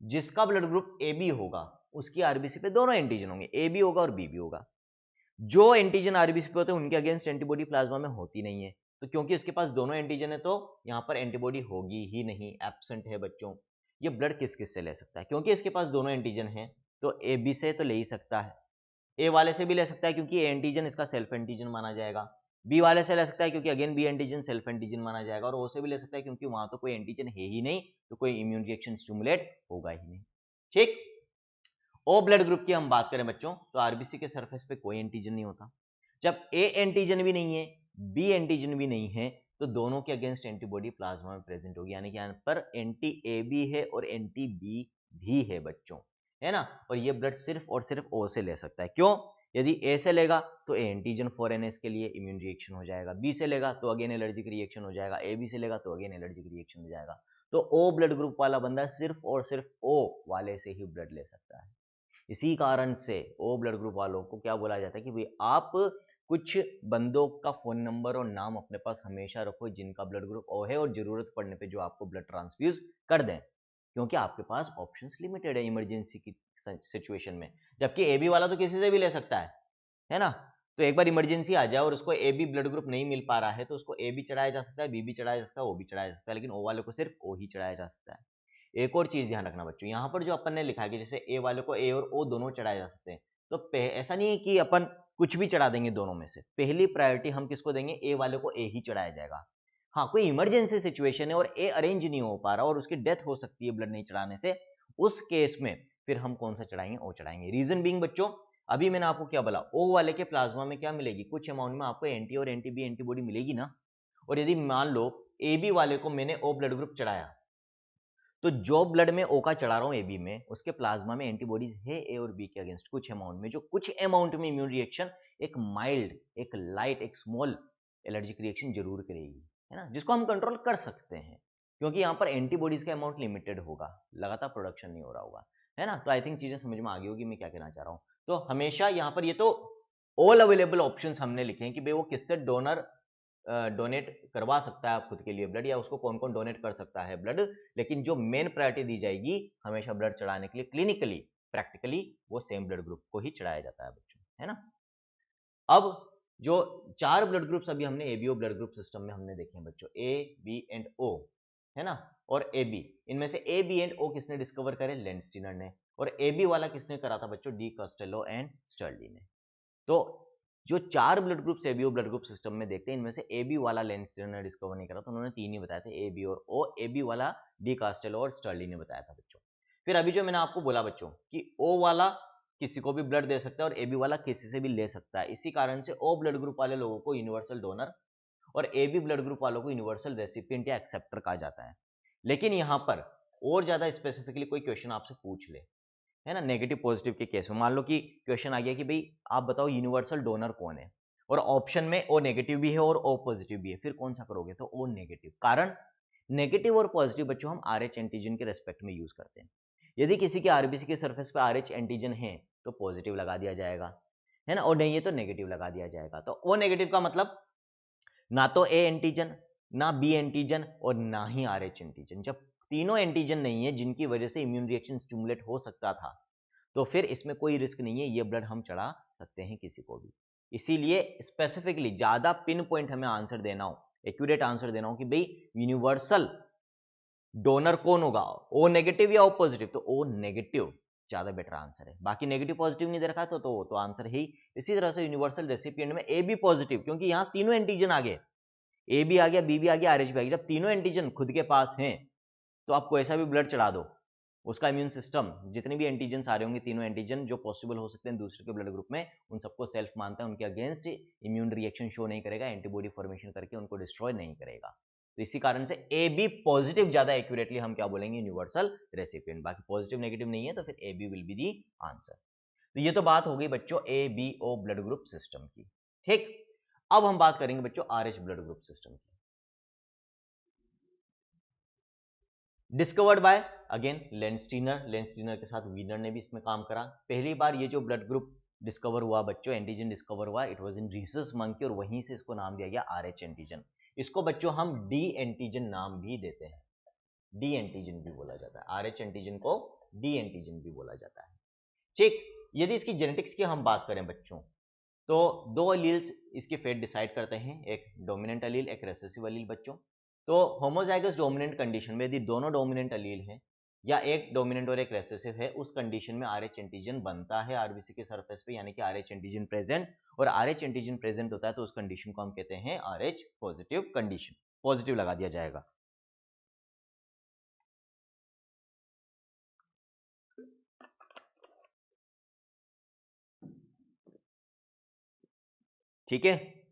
जिसका ब्लड ग्रुप ए बी होगा उसकी आरबीसी पे दोनों एंटीजन होंगे, ए भी होगा और बी भी होगा। जो एंटीजन आरबीसी पे होते हैं उनके अगेंस्ट एंटीबॉडी प्लाज्मा में होती नहीं है, तो क्योंकि इसके पास दोनों एंटीजन है तो यहाँ पर एंटीबॉडी होगी ही नहीं, एब्सेंट है बच्चों। ये ब्लड किस किस से ले सकता है, क्योंकि इसके पास दोनों एंटीजन है तो ए बी से तो ले ही सकता है, ए वाले से भी ले सकता है क्योंकि ए एंटीजन इसका सेल्फ एंटीजन माना जाएगा, बी वाले से ले सकता है क्योंकि again B antigen self antigen माना जाएगा, और ओ से भी ले सकता है क्योंकि वहां तो कोई एंटीजन है ही नहीं, तो कोई इम्यून रिएक्शन स्टिमुलेट होगा ही नहीं, ठीक। ओ ब्लड ग्रुप की हम बात करें बच्चों तो आरबीसी के सरफेस पे कोई एंटीजन नहीं होता। जब ए एंटीजन भी नहीं है, बी एंटीजन भी नहीं है, तो दोनों के अगेंस्ट एंटीबॉडी प्लाज्मा में प्रेजेंट होगी, यानी कि यहाँ पर एंटी ए भी है और एंटी बी भी है बच्चों, है ना। और ये ब्लड सिर्फ और सिर्फ ओ से ले सकता है, क्यों, यदि ए से लेगा तो ए एंटीजन फॉरेन है, इसके लिए इम्यून रिएक्शन हो जाएगा, बी से लेगा तो अगेन एलर्जिक रिएक्शन हो जाएगा, ए बी से लेगा तो अगेन एलर्जिक रिएक्शन हो जाएगा। तो ओ ब्लड ग्रुप वाला बंदा सिर्फ और सिर्फ ओ वाले से ही ब्लड ले सकता है। इसी कारण से ओ ब्लड ग्रुप वालों को क्या बोला जाता है कि भाई आप कुछ बंदों का फोन नंबर और नाम अपने पास हमेशा रखो जिनका ब्लड ग्रुप ओ है और जरूरत पड़ने पे जो आपको ब्लड ट्रांसफ्यूज कर दें, क्योंकि आपके पास ऑप्शंस लिमिटेड है इमरजेंसी की सिचुएशन में। जबकि ए बी वाला तो किसी से भी ले सकता है ना। तो एक बार इमरजेंसी आ जाए और उसको ए बी ब्लड ग्रुप नहीं मिल पा रहा है तो उसको ए भी चढ़ाया जा सकता है, बी भी चढ़ाया जा सकता है, ओ भी चढ़ाया जा सकता है, लेकिन ओ वाले को सिर्फ ओ ही चढ़ाया जा सकता है। एक और चीज ध्यान रखना बच्चों, यहाँ पर जो अपन ने लिखा है कि जैसे ए वाले को ए और ओ दोनों चढ़ाए जा सकते हैं, तो ऐसा नहीं है कि अपन कुछ भी चढ़ा देंगे दोनों में से, पहली प्रायोरिटी हम किसको देंगे, ए वाले को ए ही चढ़ाया जाएगा। हाँ, कोई इमरजेंसी सिचुएशन है और ए अरेंज नहीं हो पा रहा और उसकी डेथ हो सकती है ब्लड नहीं चढ़ाने से, उस केस में फिर हम कौन सा चढ़ाएंगे, ओ चढ़ाएंगे। रीजन बीइंग बच्चों, अभी मैंने आपको क्या बोला, ओ वाले के प्लाज्मा में क्या मिलेगी, कुछ अमाउंट में आपको एंटी और एंटी बी एंटीबॉडी मिलेगी ना। और यदि मान लो ए बी वाले को मैंने ओ ब्लड ग्रुप चढ़ाया तो जो ब्लड में ओ का चढ़ा रहा हूँ एबी में, उसके प्लाज्मा में एंटीबॉडीज है ए और बी के अगेंस्ट कुछ अमाउंट में, जो कुछ अमाउंट में इम्यून रिएक्शन एक माइल्ड, एक लाइट, एक स्मॉल एलर्जिक रिएक्शन जरूर करेगी, है ना, जिसको हम कंट्रोल कर सकते हैं क्योंकि यहाँ पर एंटीबॉडीज का अमाउंट लिमिटेड होगा, लगातार प्रोडक्शन नहीं हो रहा होगा, है ना। तो आई थिंक चीजें समझ में आ गई होगी मैं क्या कहना चाह रहा हूँ। तो हमेशा यहाँ पर ये तो ऑल अवेलेबल ऑप्शंस हमने लिखे हैं कि भाई वो किससे डोनर डोनेट करवा सकता है आप खुद के लिए ब्लड, या उसको कौन कौन डोनेट कर सकता है ब्लड, लेकिन जो मेन प्रायोरिटी दी जाएगी हमेशा ब्लड चढ़ाने के लिए क्लिनिकली, प्रैक्टिकली वो सेम ब्लड ग्रुप को ही चढ़ाया जाता है बच्चों, है ना। अब जो 4 ब्लड ग्रुप्स अभी हमने एबीओ ब्लड ग्रुप सिस्टम में हमने देखे हैं बच्चों, ए बी एंड ओ, है ना, और ए बी, इनमें से ए बी एंड ओ किसने डिस्कवर करे, लेंस्टीनर ने, और ए बी वाला किसने करा था बच्चों, डी कॉस्टेलो एंड स्टर्ली ने। तो जो 4 blood groups ABO blood group system में देखते हैं, इनमें से एबी वाला लेंस्टीनर ने डिस्कवर नहीं करा, तो उन्होंने 3 ही बताए थे, ए बी और ओ। एबी वाला डी कास्टेलो और स्टर्ली ने बताया था बच्चों। फिर अभी जो मैंने आपको बोला बच्चों कि ओ वाला किसी को भी ब्लड दे सकता है और एबी वाला किसी से भी ले सकता है, इसी कारण से ओ ब्लड ग्रुप वाले लोगों को यूनिवर्सल डोनर और एबी ब्लड ग्रुप वालों को यूनिवर्सल रेसिपिएंट या एक्सेप्टर कहा जाता है। लेकिन यहां पर और ज्यादा स्पेसिफिकली कोई क्वेश्चन आपसे पूछ ले, है ना, नेगेटिव पॉजिटिव के केस में, मान लो कि क्वेश्चन आ गया कि भाई आप बताओ यूनिवर्सल डोनर कौन है, और ऑप्शन में ओ नेगेटिव भी है और ओ पॉजिटिव भी है, फिर कौन सा करोगे, तो ओ नेगेटिव। कारण नेगेटिव और पॉजिटिव बच्चों हम आरएच एंटीजन के रेस्पेक्ट में यूज करते हैं। यदि किसी के आरबीसी के सरफेस पे आरएच एंटीजन है तो पॉजिटिव लगा दिया जाएगा, है ना, और नहीं है तो नेगेटिव लगा दिया जाएगा। तो ओ नेगेटिव का मतलब ना तो ए एंटीजन, ना बी एंटीजन और ना ही आरएच एंटीजन। जब तीनों एंटीजन नहीं है जिनकी वजह से इम्यून रिएक्शन स्टिमुलेट हो सकता था, तो फिर इसमें कोई रिस्क नहीं है, ये ब्लड हम चढ़ा सकते हैं किसी को भी। इसीलिए स्पेसिफिकली ज्यादा पिन पॉइंट हमें आंसर देना हो, एक्यूरेट आंसर देना हो कि भाई यूनिवर्सल डोनर कौन होगा, ओ नेगेटिव या ओ पॉजिटिव, तो ओ नेगेटिव ज्यादा बेटर आंसर है। बाकी नेगेटिव पॉजिटिव नहीं दे रखा तो आंसर ही। इसी तरह से यूनिवर्सल रेसिपिएंट में ए बी पॉजिटिव, क्योंकि यहां तीनों एंटीजन आ गए, ए भी आ गया, बी भी आ गया, आरएच भी आ गया। जब तीनों एंटीजन खुद के पास हैं तो आप कोई सा भी ब्लड चढ़ा दो, उसका इम्यून सिस्टम जितने भी एंटीजन आ रहे होंगे, तीनों एंटीजन जो पॉसिबल हो सकते हैं दूसरे के ब्लड ग्रुप में, उन सबको सेल्फ मानता है, उनके अगेंस्ट इम्यून रिएक्शन शो नहीं करेगा, एंटीबॉडी फॉर्मेशन करके उनको डिस्ट्रॉय नहीं करेगा। तो इसी कारण से ए बी पॉजिटिव ज्यादा एक्यूरेटली हम क्या बोलेंगे, यूनिवर्सल रेसिपिएंट। बाकी पॉजिटिव नेगेटिव नहीं है तो फिर A B will be the answer. तो ये तो बात हो गई बच्चों A B O blood group system की। ठीक, अब हम बात करेंगे बच्चों आरएच ब्लड ग्रुप सिस्टम की। Discovered by again Landsteiner, Landsteiner के साथ वीनर ने भी इसमें काम करा। पहली बार ये जो ब्लड ग्रुप डिस्कवर हुआ बच्चों, एंटीजन डिस्कवर हुआ, it was in Rhesus monkey, और वहीं से इसको नाम दिया गया आरएच एंटीजन। इसको बच्चों हम डी एंटीजन नाम भी देते हैं, डी एंटीजन भी बोला जाता है, आरएच एंटीजन को डी एंटीजन भी बोला जाता है। ठीक, यदि इसकी जेनेटिक्स की हम बात करें बच्चों, तो दो अलील्स इसके फेट डिसाइड करते हैं, एक डोमिनेंट अलील, एक रेसेसिव अलील बच्चों। तो होमोजाइगस डोमिनेंट कंडीशन में यदि दोनों डोमिनेंट अलील हैं या एक डोमिनेंट और एक रेसेसिव है, उस कंडीशन में आरएच एंटीजन बनता है आरबीसी के सरफेस पे, यानी कि आरएच एंटीजन प्रेजेंट। और आरएच एंटीजन प्रेजेंट होता है तो उस कंडीशन को हम कहते हैं आरएच पॉजिटिव कंडीशन, पॉजिटिव लगा दिया जाएगा। ठीक है,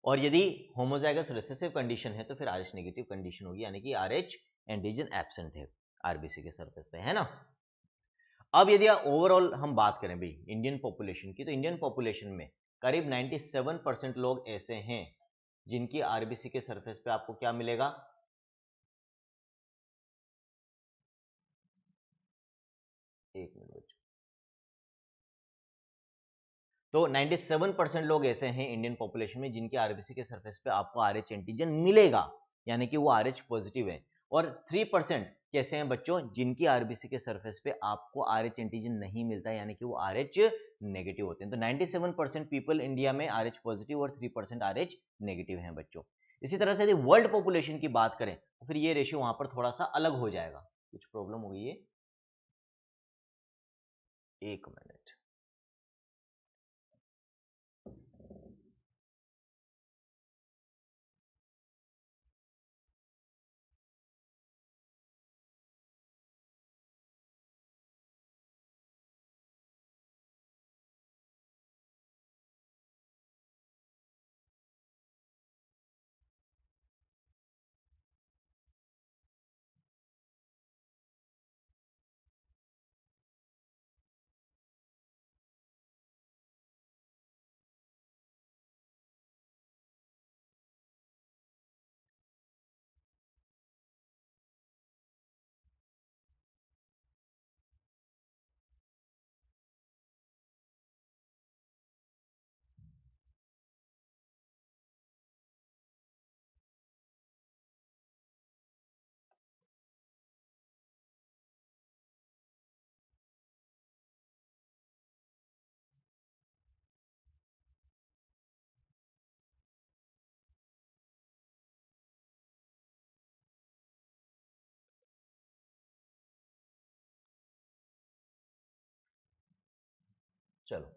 और यदि होमोजाइगस रिसेसिव कंडीशन है तो फिर आरएच नेगेटिव कंडीशन होगी, यानी कि आरएच एंटीजन एब्सेंट है आरबीसी के सरफेस पे, है ना। अब यदि ओवरऑल हम बात करें भाई इंडियन पॉपुलेशन की, तो इंडियन पॉपुलेशन में करीब 97% लोग ऐसे हैं जिनकी आरबीसी के सरफेस पे आपको क्या मिलेगा, एक मिनट बच्चों, तो 97% लोग ऐसे हैं इंडियन पॉपुलेशन में जिनकी आरबीसी के सरफेस पे आपको आरएच एंटीजन मिलेगा, यानी कि वो आरएच पॉजिटिव है। और 3% कैसे हैं बच्चों, जिनकी आरबीसी के सरफेस पे आपको आरएच एंटीजन नहीं मिलता है, यानी कि वो आरएच नेगेटिव होते हैं। तो 97% पीपल इंडिया में आरएच पॉजिटिव और 3% आरएच नेगेटिव हैं बच्चों। इसी तरह से यदि वर्ल्ड पॉपुलेशन की बात करें तो फिर ये रेशियो वहां पर थोड़ा सा अलग हो जाएगा। कुछ प्रॉब्लम हो गई है, एक मिनट। चलो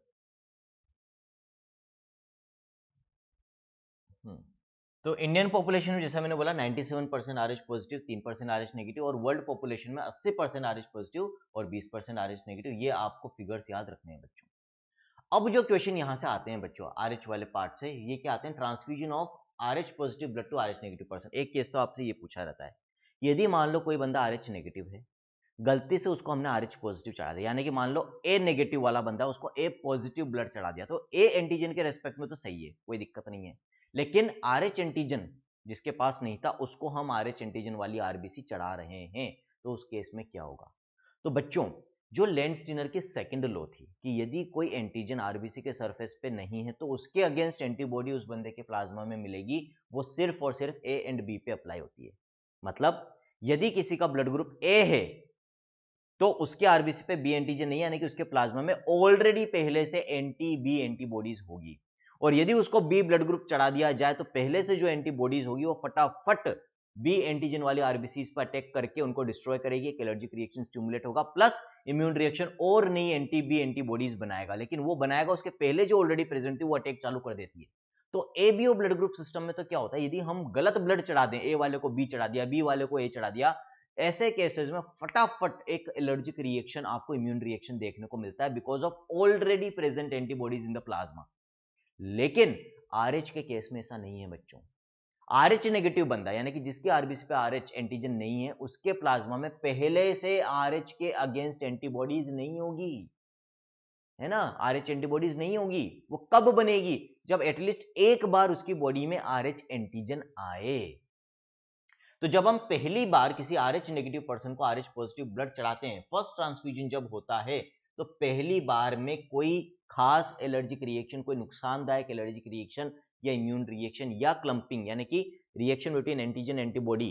तो इंडियन पॉपुलेशन में जैसा मैंने बोला 97% आरएच पॉजिटिव, 3% आरएच नेगेटिव, और वर्ल्ड पॉपुलेशन में 80% आरएच पॉजिटिव और 20% आरएच नेगेटिव। ये आपको फिगर्स याद रखने हैं बच्चों। अब जो क्वेश्चन यहां से आते हैं बच्चों आरएच वाले पार्ट से, ये क्या आते हैं, transfusion of RH positive blood to RH negative person. एक केस तो आपसे ये पूछा रहता है, यदि मान लो कोई बंदा आरएच नेगेटिव है, गलती से उसको हमने आरएच पॉजिटिव चढ़ा दिया, यानी कि मान लो ए नेगेटिव वाला बंदा, उसको ए पॉजिटिव ब्लड चढ़ा दिया, तो ए एंटीजन के रेस्पेक्ट में तो सही है, कोई दिक्कत नहीं है। लेकिन आरएच एंटीजन जिसके पास नहीं था, उसको हम आरएच एंटीजन वाली आरबीसी चढ़ा रहे हैं, तो उस केस में क्या होगा। तो बच्चों जो लेंस-स्टीनर की सेकंड लॉ थी कि यदि कोई एंटीजन आरबीसी के सरफेस पे नहीं है तो उसके अगेंस्ट एंटीबॉडी उस बंदे के प्लाज्मा में मिलेगी, वो सिर्फ और सिर्फ ए एंड बी पे अप्लाई होती है। मतलब यदि किसी का ब्लड ग्रुप ए है तो उसके आरबीसी पे बी एंटीजन नहीं है, यानी कि उसके प्लाज्मा में ऑलरेडी पहले से एंटी बी एंटीबॉडीज होगी। और यदि उसको बी ब्लड ग्रुप चढ़ा दिया जाए तो पहले से जो एंटीबॉडीज होगी वो फटाफट बी एंटीजन वाली आरबीसी पर अटैक करके उनको डिस्ट्रॉय करेगी, एक एलर्जिक रिएक्शन स्टिमुलेट होगा, प्लस इम्यून रिएक्शन और नई एंटी बी एंटीबॉडीज बनाएगा। लेकिन वो बनाएगा उसके पहले जो ऑलरेडी प्रेजेंट थी वो अटैक चालू कर देती है। तो एबीओ ब्लड ग्रुप सिस्टम में तो क्या होता है, यदि हम गलत ब्लड चढ़ा दें, ए वाले को बी चढ़ा दिया, बी वाले को ए चढ़ा दिया, ऐसे केसेस में फटाफट एक एलर्जिक रिएक्शन, आपको इम्यून रिएक्शन देखने को मिलता है because of already present antibodies in the plasma. लेकिन आरएच के केस में ऐसा नहीं है बच्चों। आरएच नेगेटिव बंदा, यानी कि जिसके आरबीसी पे आरएच एंटीजन नहीं है, उसके प्लाज्मा में पहले से आरएच के अगेंस्ट एंटीबॉडीज नहीं होगी, है ना, आरएच एंटीबॉडीज नहीं होगी। वो कब बनेगी, जब एटलीस्ट एक बार उसकी बॉडी में आरएच एंटीजन आए। तो जब हम पहली बार किसी आरएच नेगेटिव पर्सन को आरएच पॉजिटिव ब्लड चढ़ाते हैं, फर्स्ट ट्रांसफ्यूजन जब होता है, तो पहली बार में कोई खास एलर्जिक रिएक्शन, कोई नुकसानदायक एलर्जिक रिएक्शन या इम्यून रिएक्शन या क्लंपिंग, यानी कि रिएक्शन बिटवीन एंटीजन एंटीबॉडी,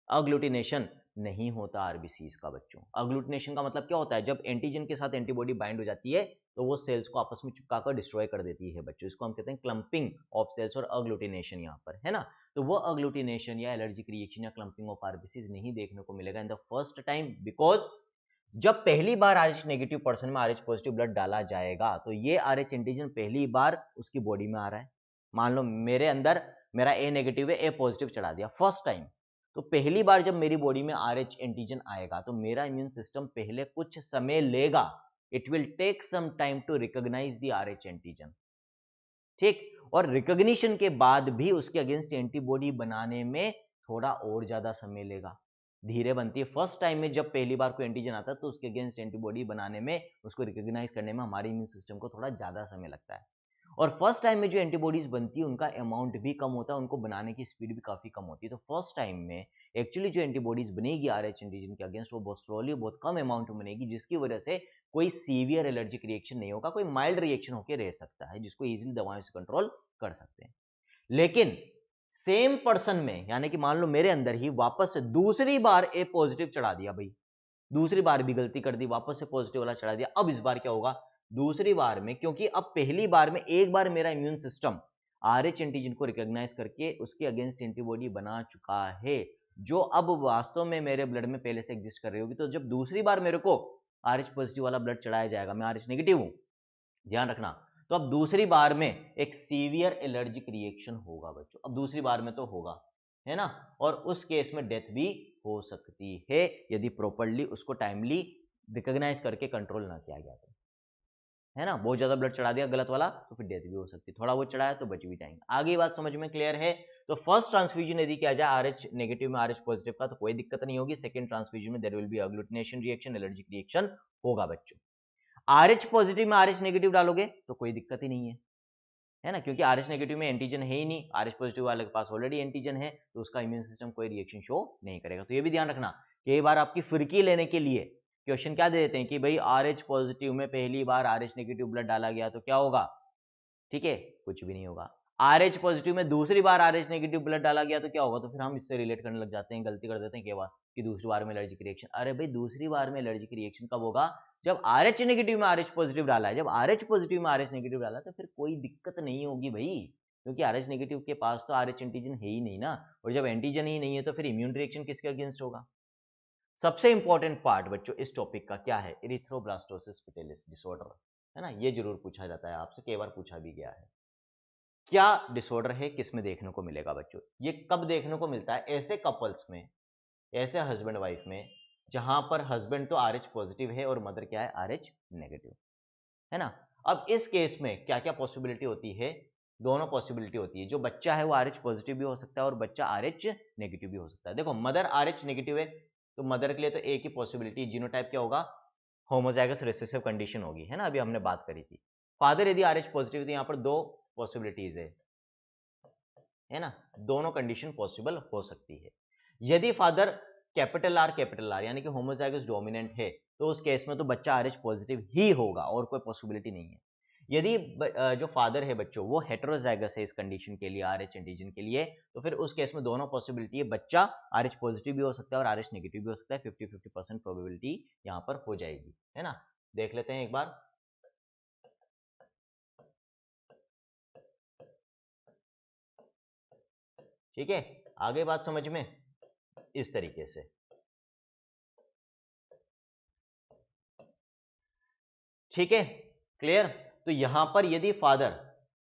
अग्लूटिनेशन नहीं होता आरबीसीज का बच्चों। अग्लूटिनेशन का मतलब क्या होता है, जब एंटीजन के साथ एंटीबॉडी बाइंड हो जाती है तो वो सेल्स को आपस में चिपकाकर डिस्ट्रॉय कर देती है बच्चों। इसको हम कहते हैं क्लंपिंग ऑफ सेल्स और अग्लूटिनेशन यहाँ पर, है ना। तो वो अग्लूटिनेशन या एलर्जिक रिएक्शन या क्लंपिंग ऑफ आरबीसीज नहीं देखने को मिलेगा in the first time, because जब पहली बार आरएच नेगेटिव पर्सन में आरएच पॉजिटिव ब्लड डाला जाएगा तो ये आरएच एंटीजन पहली बार उसकी बॉडी में आ रहा है। मान लो मेरे अंदर मेरा ए नेगेटिव है, ए पॉजिटिव चढ़ा दिया फर्स्ट टाइम, तो पहली बार जब मेरी बॉडी में आरएच एंटीजन आएगा तो मेरा इम्यून सिस्टम पहले कुछ समय लेगा, it will take some time to recognise the RH antigen, ठीक। और रिकॉग्निशन के बाद भी उसके अगेंस्ट एंटीबॉडी बनाने में थोड़ा और ज्यादा समय लेगा, धीरे बनती है। फर्स्ट टाइम में जब पहली बार कोई एंटीजन आता है तो उसके अगेंस्ट एंटीबॉडी बनाने में, उसको रिकॉग्नाइज करने में हमारे इम्यून सिस्टम को थोड़ा ज्यादा समय लगता है। और फर्स्ट टाइम में जो एंटीबॉडीज बनती है उनका अमाउंट भी कम होता है, उनको बनाने की स्पीड भी काफी कम होती है। तो फर्स्ट टाइम में एक्चुअली जो एंटीबॉडीज बनेगी आरएच एंटीजन के अगेंस्ट वो बहुत स्लोली, बहुत कम अमाउंट में बनेगी, जिसकी वजह से कोई सीवियर एलर्जिक रिएक्शन नहीं होगा, कोई माइल्ड रिएक्शन होकर रह सकता है, जिसको इजीली दवाओं से कंट्रोल कर सकते हैं। लेकिन सेम पर्सन में, यानी कि मान लो मेरे अंदर ही वापस से दूसरी बार ए पॉजिटिव चढ़ा दिया भाई, दूसरी बार भी गलती कर दी, वापस से पॉजिटिव वाला चढ़ा दिया। अब इस बार क्या होगा, दूसरी बार में, क्योंकि अब पहली बार में एक बार मेरा इम्यून सिस्टम आरएच एंटीजन को रिकॉग्नाइज करके उसके अगेंस्ट एंटीबॉडी बना चुका है, जो अब वास्तव में मेरे ब्लड में पहले से एग्जिस्ट कर रही होगी। तो जब दूसरी बार मेरे को आरएच पॉजिटिव वाला ब्लड चढ़ाया जाएगा, मैं आरएच नेगेटिव हूं, ध्यान रखना, तो अब दूसरी बार में एक सीवियर एलर्जिक रिएक्शन होगा बच्चों, अब दूसरी बार में तो होगा, है ना। और उस केस में डेथ भी हो सकती है यदि प्रॉपर्ली उसको टाइमली रिकॉग्नाइज करके कंट्रोल ना किया गया तो, है ना। बहुत ज्यादा ब्लड चढ़ा दिया गलत वाला तो फिर डेथ भी हो सकती है, थोड़ा बहुत चढ़ाया तो बच भी जाएंगे। आगे बात समझ में क्लियर है। तो फर्स्ट ट्रांसफ्यूजन यदि किया जाए आरएच नेगेटिव में आरएच पॉजिटिव का तो कोई दिक्कत नहीं होगी। सेकंड ट्रांसफ्यूजन में there will be agglutination reaction, allergic reaction होगा बच्चों। आरएच पॉजिटिव में आरएच नेगेटिव डालोगे तो कोई दिक्कत ही नहीं है ना, क्योंकि आरएच नेगेटिव में एंटीजन है ही नहीं, आरएच पॉजिटिव वाले के पास ऑलरेडी एंटीजन है, तो उसका इम्यून सिस्टम कोई रिएक्शन शो नहीं करेगा। तो ये भी ध्यान रखना, कई बार आपकी फिरकी लेने के लिए क्वेश्चन क्या दे देते हैं कि भाई आरएच पॉजिटिव में पहली बार आरएच नेगेटिव ब्लड डाला गया तो क्या होगा, ठीक है, कुछ भी नहीं होगा। आरएच पॉजिटिव में दूसरी बार आरएच नेगेटिव ब्लड डाला गया तो क्या होगा, तो फिर हम इससे रिलेट करने लग जाते हैं, गलती कर देते हैं केवल कि दूसरी बार में एलर्जिक रिएक्शन। अरे भाई दूसरी बार में एलर्जिक रिएक्शन कब होगा, जब आरएच नेगेटिव में आरएच पॉजिटिव डाला है, जब आरएच पॉजिटिव में आरएच नेगेटिव डाला तो फिर कोई दिक्कत नहीं होगी भाई, क्योंकि आरएच नेगेटिव के पास तो आरएच एंटीजन है ही नहीं ना, और जब एंटीजन ही नहीं है तो फिर इम्यून रिएक्शन किसके अगेंस्ट होगा। सबसे इंपॉर्टेंट पार्ट बच्चों इस टॉपिक का क्या है, एरिथ्रोब्लास्टोसिस पिटेलिस डिसऑर्डर। है ना, ये जरूर पूछा जाता है आपसे, कई बार पूछा भी गया है। क्या डिसऑर्डर है, किस में देखने को मिलेगा बच्चों? ये कब देखने को मिलता है? ऐसे कपल्स में, ऐसे हस्बैंड वाइफ में जहां पर हस्बैंड तो आरएच पॉजिटिव है और मदर क्या है, आरएच नेगेटिव, है ना। अब इस केस में क्या क्या पॉसिबिलिटी होती है? दोनों पॉसिबिलिटी होती है। जो बच्चा है वो आरएच पॉजिटिव भी हो सकता है और बच्चा आरएच नेगेटिव भी हो सकता है। देखो मदर आरएच नेगेटिव है तो मदर के लिए तो एक ही पॉसिबिलिटी, जीनोटाइप क्या होगा, होमोजाइगस रिसेसिव कंडीशन होगी, है ना, अभी हमने बात करी थी। फादर यदि आरएच पॉजिटिव है तो यहाँ पर दो पॉसिबिलिटीज है ना, दोनों कंडीशन पॉसिबल हो सकती है। यदि फादर कैपिटल आर यानी कि होमोजाइगस डोमिनेंट है तो उस केस में तो बच्चा आरएच पॉजिटिव ही होगा और कोई पॉसिबिलिटी नहीं है। यदि जो फादर है बच्चों वो हेटेरोजाइगस है इस कंडीशन के लिए, आरएच एंटीजन के लिए, तो फिर उस केस में दोनों पॉसिबिलिटी है, बच्चा आरएच पॉजिटिव भी हो सकता है और आरएच नेगेटिव भी हो सकता है। 50-50% प्रोबेबिलिटी यहाँ पर हो जाएगी, है ना। देख लेते हैं एक बार। ठीक है, आगे बात समझ में इस तरीके से। ठीक है, क्लियर। तो यहां पर यदि father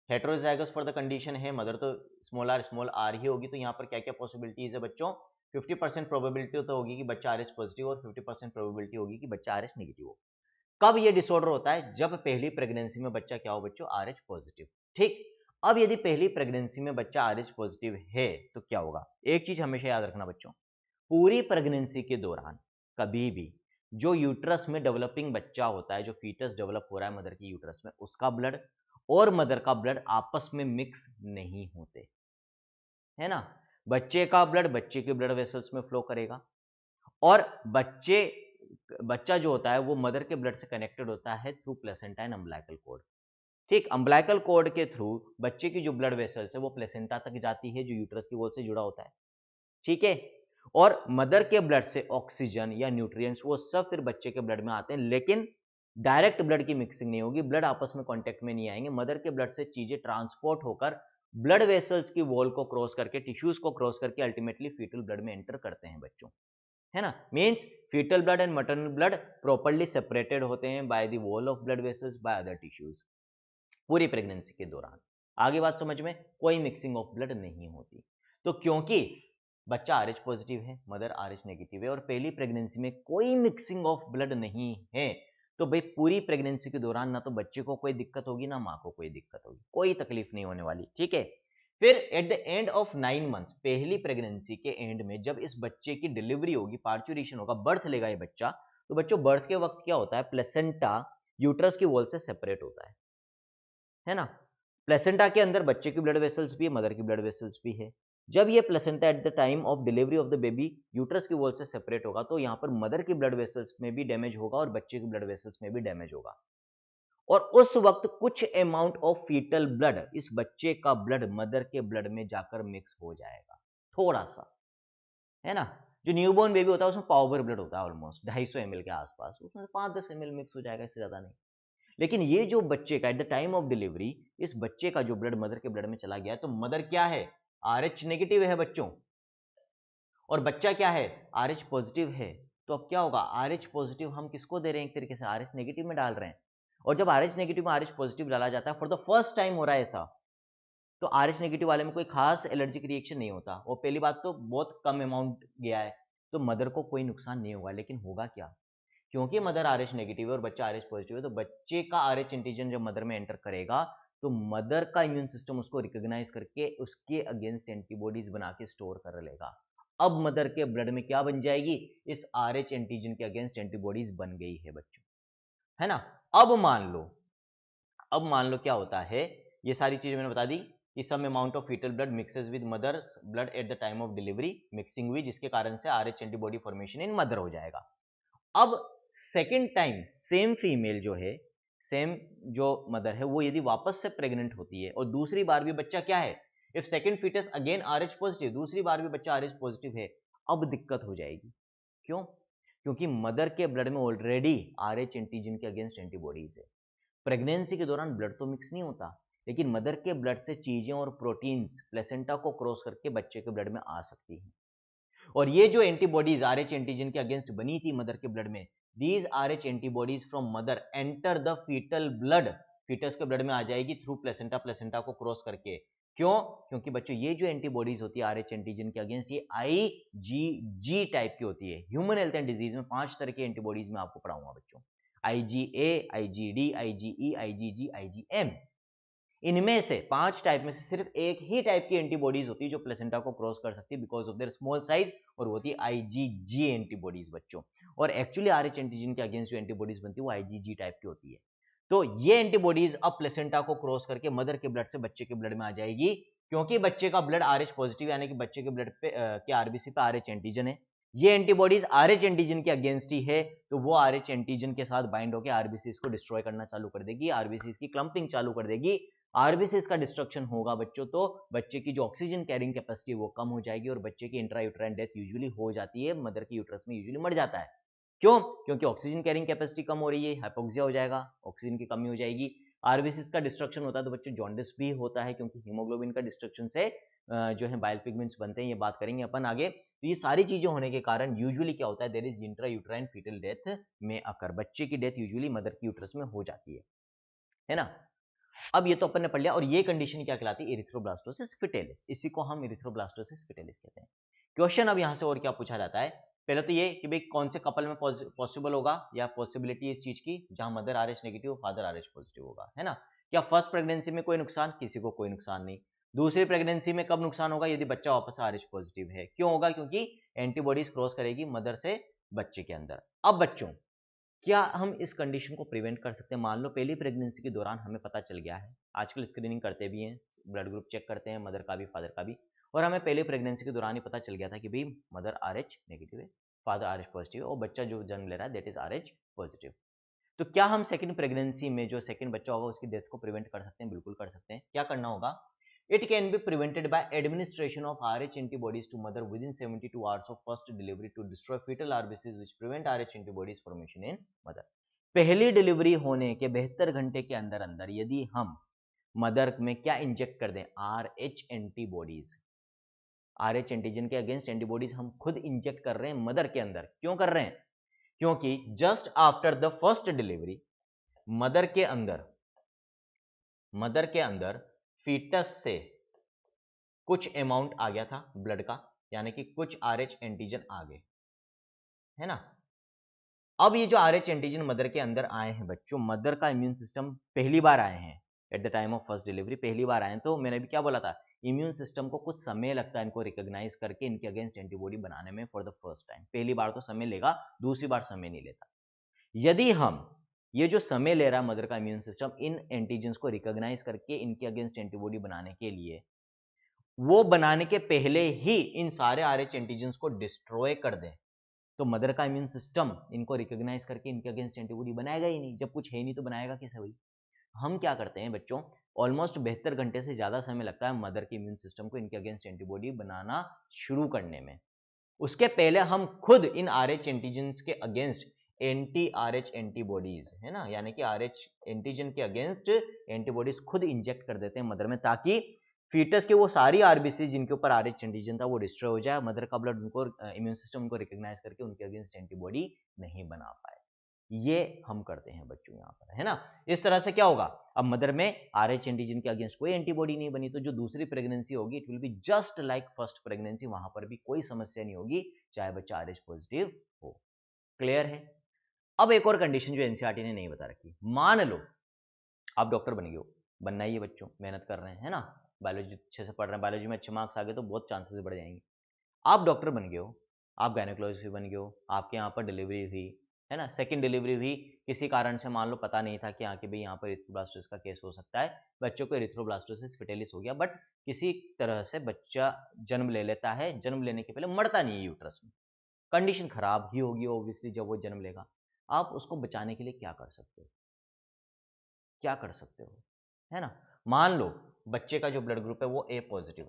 heterozygous for the condition है, मदर तो स्मॉल आर ही होगी, तो यहां पर क्या क्या पॉसिबिलिटीज है बच्चों? 50% प्रोबेबिलिटी तो होगी कि बच्चा आरएच पॉजिटिव और 50% प्रोबेबिलिटी होगी कि बच्चा आरएच नेगेटिव हो। कब ये डिसऑर्डर होता है? जब पहली प्रेगनेंसी में बच्चा क्या हो बच्चों, आरएच पॉजिटिव। ठीक, अब यदि पहली प्रेगनेंसी में बच्चा आरएच पॉजिटिव है तो क्या होगा? एक चीज हमेशा याद रखना बच्चों, पूरी प्रेगनेंसी के दौरान कभी भी जो यूट्रस में डेवलपिंग बच्चा होता है, जो फीटस डेवलप हो रहा है मदर की यूट्रस में, उसका ब्लड और मदर का ब्लड आपस में मिक्स नहीं होते, है ना। बच्चे का ब्लड बच्चे के ब्लड वेसल्स में फ्लो करेगा और बच्चा जो होता है वो मदर के ब्लड से कनेक्टेड होता है through placenta and umbilical cord. ठीक, अम्बिलिकल कॉर्ड के थ्रू बच्चे की जो ब्लड वेसल्स है वो प्लेसेंटा तक जाती है जो यूट्रस की वॉल से जुड़ा होता है। ठीक है, और मदर के ब्लड से ऑक्सीजन या न्यूट्रिएंट्स वो सब फिर बच्चे के ब्लड में आते हैं, लेकिन डायरेक्ट ब्लड की मिक्सिंग नहीं होगी, ब्लड आपस में कांटेक्ट में नहीं आएंगे। मदर के ब्लड से चीजें ट्रांसपोर्ट होकर ब्लड वेसल्स की वॉल को क्रॉस करके, टिश्यूज को क्रॉस करके अल्टीमेटली फीटल ब्लड में एंटर करते हैं बच्चों, है ना। Means fetal blood and maternal blood properly separated होते हैं by the wall of blood vessels by other tissues पूरी प्रेगनेंसी के दौरान। आगे बात समझ में, कोई मिक्सिंग ऑफ ब्लड नहीं होती। तो क्योंकि बच्चा आरएच पॉजिटिव है, मदर आरएच नेगेटिव है और पहली प्रेगनेंसी में कोई मिक्सिंग ऑफ ब्लड नहीं है, तो भाई पूरी प्रेगनेंसी के दौरान ना तो बच्चे को कोई दिक्कत होगी ना माँ को कोई दिक्कत होगी, कोई तकलीफ नहीं होने वाली। ठीक है, फिर at the end of 9 months, पहली प्रेगनेंसी के एंड में जब इस बच्चे की डिलीवरी होगी, पार्चुरेशन होगा, बर्थ लेगा ये बच्चा, तो बच्चों बर्थ के वक्त क्या होता है, प्लेसेंटा यूट्रस की वॉल से सेपरेट होता है ना। प्लेसेंटा के अंदर बच्चे की ब्लड वेसल्स भी है, मदर की ब्लड वेसल्स भी है। जब ये placenta eight the time of delivery of the baby uterus की वॉल से सेपरेट होगा तो यहाँ पर मदर की ब्लड वेसल्स में भी डैमेज होगा और बच्चे की ब्लड वेसल्स में भी डैमेज होगा, और उस वक्त कुछ अमाउंट ऑफ फीटल ब्लड, इस बच्चे का ब्लड मदर के ब्लड में जाकर मिक्स हो जाएगा, थोड़ा सा, है ना। जो न्यूबॉर्न बेबी होता है उसमें पावर ब्लड होता है ऑलमोस्ट 250 ml के आसपास, उसमें 5-10 ml मिक्स हो जाएगा, इससे ज्यादा नहीं। लेकिन ये जो बच्चे का eight the time of delivery, इस बच्चे का जो ब्लड मदर के ब्लड में चला गया, तो मदर क्या है, आरएच नेगेटिव है बच्चों, और बच्चा क्या है, आरएच पॉजिटिव है। तो अब क्या होगा, आरएच पॉजिटिव हम किसको दे रहे हैं, एक तरीके से आरएच नेगेटिव में डाल रहे हैं, और जब आरएच नेगेटिव में आरएच पॉजिटिव डाला जाता है, फॉर द फर्स्ट टाइम हो रहा है ऐसा, तो आरएच नेगेटिव वाले में कोई खास एलर्जिक रिएक्शन नहीं होता, और पहली बात तो बहुत कम अमाउंट गया है, तो मदर को कोई नुकसान नहीं होगा। लेकिन होगा क्या, क्योंकि मदर आरएच नेगेटिव है और बच्चा आरएच पॉजिटिव है, तो बच्चे का आरएच एंटीजन जब मदर में एंटर करेगा तो मदर का इम्यून सिस्टम उसको रिकॉग्नाइज करके उसके अगेंस्ट एंटीबॉडीज बना के स्टोर कर लेगा। अब मदर के ब्लड में क्या बन जाएगी, इस आरएच एंटीजन के अगेंस्ट एंटीबॉडीज बन गई है बच्चों, है ना। अब मान लो क्या होता है, ये सारी चीजें मैंने बता दी कि some amount of fetal blood mixes with mother's blood at the time of delivery, mixing हुई जिसके कारण से RH antibody formation in mother हो जाएगा। अब सेकेंड टाइम सेम फीमेल जो है, सेम जो मदर है, वो यदि वापस से प्रेग्नेंट होती है और दूसरी बार भी बच्चा क्या है, if second fetus again RH positive, दूसरी बार भी बच्चा आरएच पॉजिटिव है, अब दिक्कत हो जाएगी। क्यों, क्योंकि मदर के ब्लड में ऑलरेडी आरएच एंटीजन के अगेंस्ट एंटीबॉडीज है। प्रेगनेंसी के दौरान ब्लड तो मिक्स नहीं होता, लेकिन मदर के ब्लड से चीजें और प्रोटीन्स प्लेसेंटा को क्रॉस करके बच्चे के ब्लड में आ सकती हैं। और ये जो एंटीबॉडीज RH एंटीजन के अगेंस्ट बनी थी मदर के ब्लड में, these RH antibodies from mother enter the fetal blood, fetus के ब्लड में आ जाएगी थ्रू प्लेसेंटा, प्लेसेंटा को क्रॉस करके। क्यों? क्योंकि बच्चों ये जो एंटीबॉडीज होती है RH एंटीजन के अगेंस्ट, ये IgG टाइप की होती है। ह्यूमन हेल्थ एंड डिजीज में 5 तरह की एंटीबॉडीज मैं आपको पढ़ाऊंगा बच्चों, IgA, IgD, IgE, IgG, IgM। इनमें से 5 टाइप में से सिर्फ एक ही टाइप की एंटीबॉडीज होती है जो प्लेसेंटा को क्रॉस कर सकती है because of their small size, और वो होती है IgG एंटीबॉडीज बच्चों। और एक्चुअली RH एंटीजन के अगेंस्ट जो एंटीबॉडीज बनती है वो IgG टाइप की होती है। तो ये एंटीबॉडीज अब प्लेसेंटा को क्रॉस करके मदर के ब्लड से बच्चे के ब्लड में आ जाएगी, क्योंकि बच्चे का ब्लड RH पॉजिटिव, यानी कि बच्चे के ब्लड पे के आरबीसी पे RH एंटीजन है। ये एंटीबॉडीज RH एंटीजन के अगेंस्ट ही है, तो वो RH एंटीजन के साथ बाइंड होकर आरबीसी को डिस्ट्रॉय करना चालू कर देगी, आरबीसी की क्लंपिंग चालू कर देगी। आरबीसीज का डिस्ट्रक्शन होगा बच्चों, तो बच्चे की जो ऑक्सीजन कैरिंग कैपेसिटी वो कम हो जाएगी और बच्चे की इंट्रायूट्राइन डेथ यूजुअली हो जाती है, मदर के यूट्रस में यूजुअली मर जाता है। क्यों? क्योंकि ऑक्सीजन कैरिंग कैपेसिटी कम हो रही है, हाइपोक्सिया हो जाएगा, ऑक्सीजन की कमी हो जाएगी। आरबीसीज का डिस्ट्रक्शन होता है तो बच्चों जॉन्डिस भी होता है, क्योंकि हीमोग्लोबिन का डिस्ट्रक्शन से जो है बाइल पिगमेंट्स बनते हैं, ये बात करेंगे अपन आगे। तो ये सारी चीजें होने के कारण यूजुअली क्या होता है, there is intrauterine fetal death में अकर, बच्चे की डेथ यूजुअली मदर की यूट्रस में हो जाती है ना। अब ये तो अपन ने पढ़ लिया, और ये कंडीशन क्या कहलाती है, एरिथ्रोब्लास्टोसिस फिटेलिस, इसी को हम एरिथ्रोब्लास्टोसिस फिटेलिस कहते हैं। क्वेश्चन अब यहां से और क्या पूछा जाता है, पहले तो ये कि भाई कौन से कपल में पॉसिबल होगा या पॉसिबिलिटी इस चीज की जहां mother RH negative father RH positive होगा, है ना। क्या फर्स्ट प्रेगनेंसी में कोई नुकसान, किसी को कोई नुकसान नहीं। दूसरी प्रेगनेंसी में कब नुकसान होगा, यदि बच्चा वापस RH पॉजिटिव है। क्यों होगा? क्योंकि एंटीबॉडीज क्रॉस करेगी मदर से बच्चे के अंदर। अब बच्चों, क्या हम इस कंडीशन को प्रिवेंट कर सकते हैं? मान लो पहली प्रेगनेंसी के दौरान हमें पता चल गया है, आजकल स्क्रीनिंग करते भी हैं, ब्लड ग्रुप चेक करते हैं मदर का भी फादर का भी, और हमें पहली प्रेगनेंसी के दौरान ही पता चल गया था कि भाई मदर RH नेगेटिव है, फादर RH पॉजिटिव है, और बच्चा जो जन्म ले रहा है दैट इज RH पॉजिटिव। तो क्या हम सेकंड प्रेगनेंसी में जो सेकंड बच्चा होगा उसकी डेथ को प्रिवेंट कर सकते हैं? बिल्कुल कर सकते हैं। क्या करना होगा? It can be prevented by administration of RH antibodies to mother within 72 hours of first delivery to destroy fetal RBCs which prevent RH antibodies formation in mother. पहली डिलीवरी होने के 72 घंटे के अंदर अंदर यदि हम मदर में क्या इंजेक्ट कर दें, RH एंटीबॉडीज, RH एंटीजन के अगेंस्ट एंटीबॉडीज हम खुद इंजेक्ट कर रहे हैं मदर के अंदर। क्यों कर रहे हैं? क्योंकि just after the first delivery mother के अंदर फीटस से कुछ अमाउंट आ गया था ब्लड का, यानी कि कुछ RH एंटीजन आ गए, है ना। अब ये जो RH एंटीजन मदर के अंदर आए हैं बच्चों, मदर का इम्यून सिस्टम पहली बार आए हैं eight the time of first delivery, पहली बार आए हैं, तो मैंने भी क्या बोला था, इम्यून सिस्टम को कुछ समय लगता है इनको रिकॉग्नाइज करके इनके अगेंस्ट एंटीबॉडी बनाने में फॉर द फर्स्ट टाइम। पहली बार तो समय लेगा, दूसरी बार समय नहीं लेता। यदि हम ये जो समय ले रहा है मदर का इम्यून सिस्टम इन एंटीजन्स को रिकॉग्नाइज करके इनके अगेंस्ट एंटीबॉडी बनाने के लिए, वो बनाने के पहले ही इन सारे RH एंटीजन्स को डिस्ट्रॉय कर दें, तो मदर का इम्यून सिस्टम इनको रिकॉग्नाइज करके इनके अगेंस्ट एंटीबॉडी बनाएगा ही नहीं। जब कुछ है नहीं तो बनाएगा कैसे भाई? हम क्या करते हैं बच्चों, ऑलमोस्ट 72 घंटे से ज्यादा समय लगता है मदर के इम्यून सिस्टम को इनके अगेंस्ट एंटीबॉडी बनाना शुरू करने में। उसके पहले हम खुद इन RH एंटीजन्स के अगेंस्ट एंटी RH एंटीबॉडीज, है ना, यानी कि RH एंटीजन के अगेंस्ट एंटीबॉडीज खुद इंजेक्ट कर देते हैं मदर में, ताकि फीटस के वो सारी आरबीसी जिनके ऊपर RH एंटीजन था वो डिस्ट्रॉय हो जाए, मदर का ब्लड उनको इम्यून सिस्टम उनको रिकॉग्नाइज करके उनके अगेंस्ट एंटीबॉडी नहीं बना पाए। ये हम करते हैं बच्चों यहाँ पर, है ना। इस तरह से क्या होगा, अब मदर में RH एंटीजन के अगेंस्ट कोई एंटीबॉडी नहीं बनी, तो जो दूसरी प्रेगनेंसी होगी it will be just like first pregnancy, वहां पर भी कोई समस्या नहीं होगी चाहे बच्चा RH पॉजिटिव हो। क्लियर है? अब एक और कंडीशन जो एनसीईआरटी ने नहीं बता रखी, मान लो आप डॉक्टर बन गए हो, बनना ही है बच्चों, मेहनत कर रहे हैं, है ना, बायोलॉजी अच्छे से पढ़ रहे हैं, बायोलॉजी में अच्छे मार्क्स आ गए तो बहुत चांसेस बढ़ जाएंगे। आप डॉक्टर बन गए हो, आप गायनेकोलॉजिस्ट बन गए हो, आपके यहाँ पर डिलीवरी हुई, है ना, सेकंड डिलीवरी हुई, किसी कारण से मान लो पता नहीं था कि भाई यहाँ पर एरिथ्रोब्लास्टोसिस का केस हो सकता है, बच्चों को एरिथ्रोब्लास्टोसिस फिटेलिस हो गया, बट किसी तरह से बच्चा जन्म ले लेता है, जन्म लेने के पहले मरता नहीं है यूट्रस में, कंडीशन खराब ही होगी ऑब्वियसली जब वो जन्म लेगा। आप उसको बचाने के लिए क्या कर सकते हो? क्या कर सकते हो, है ना। मान लो बच्चे का जो ब्लड ग्रुप है वो A पॉजिटिव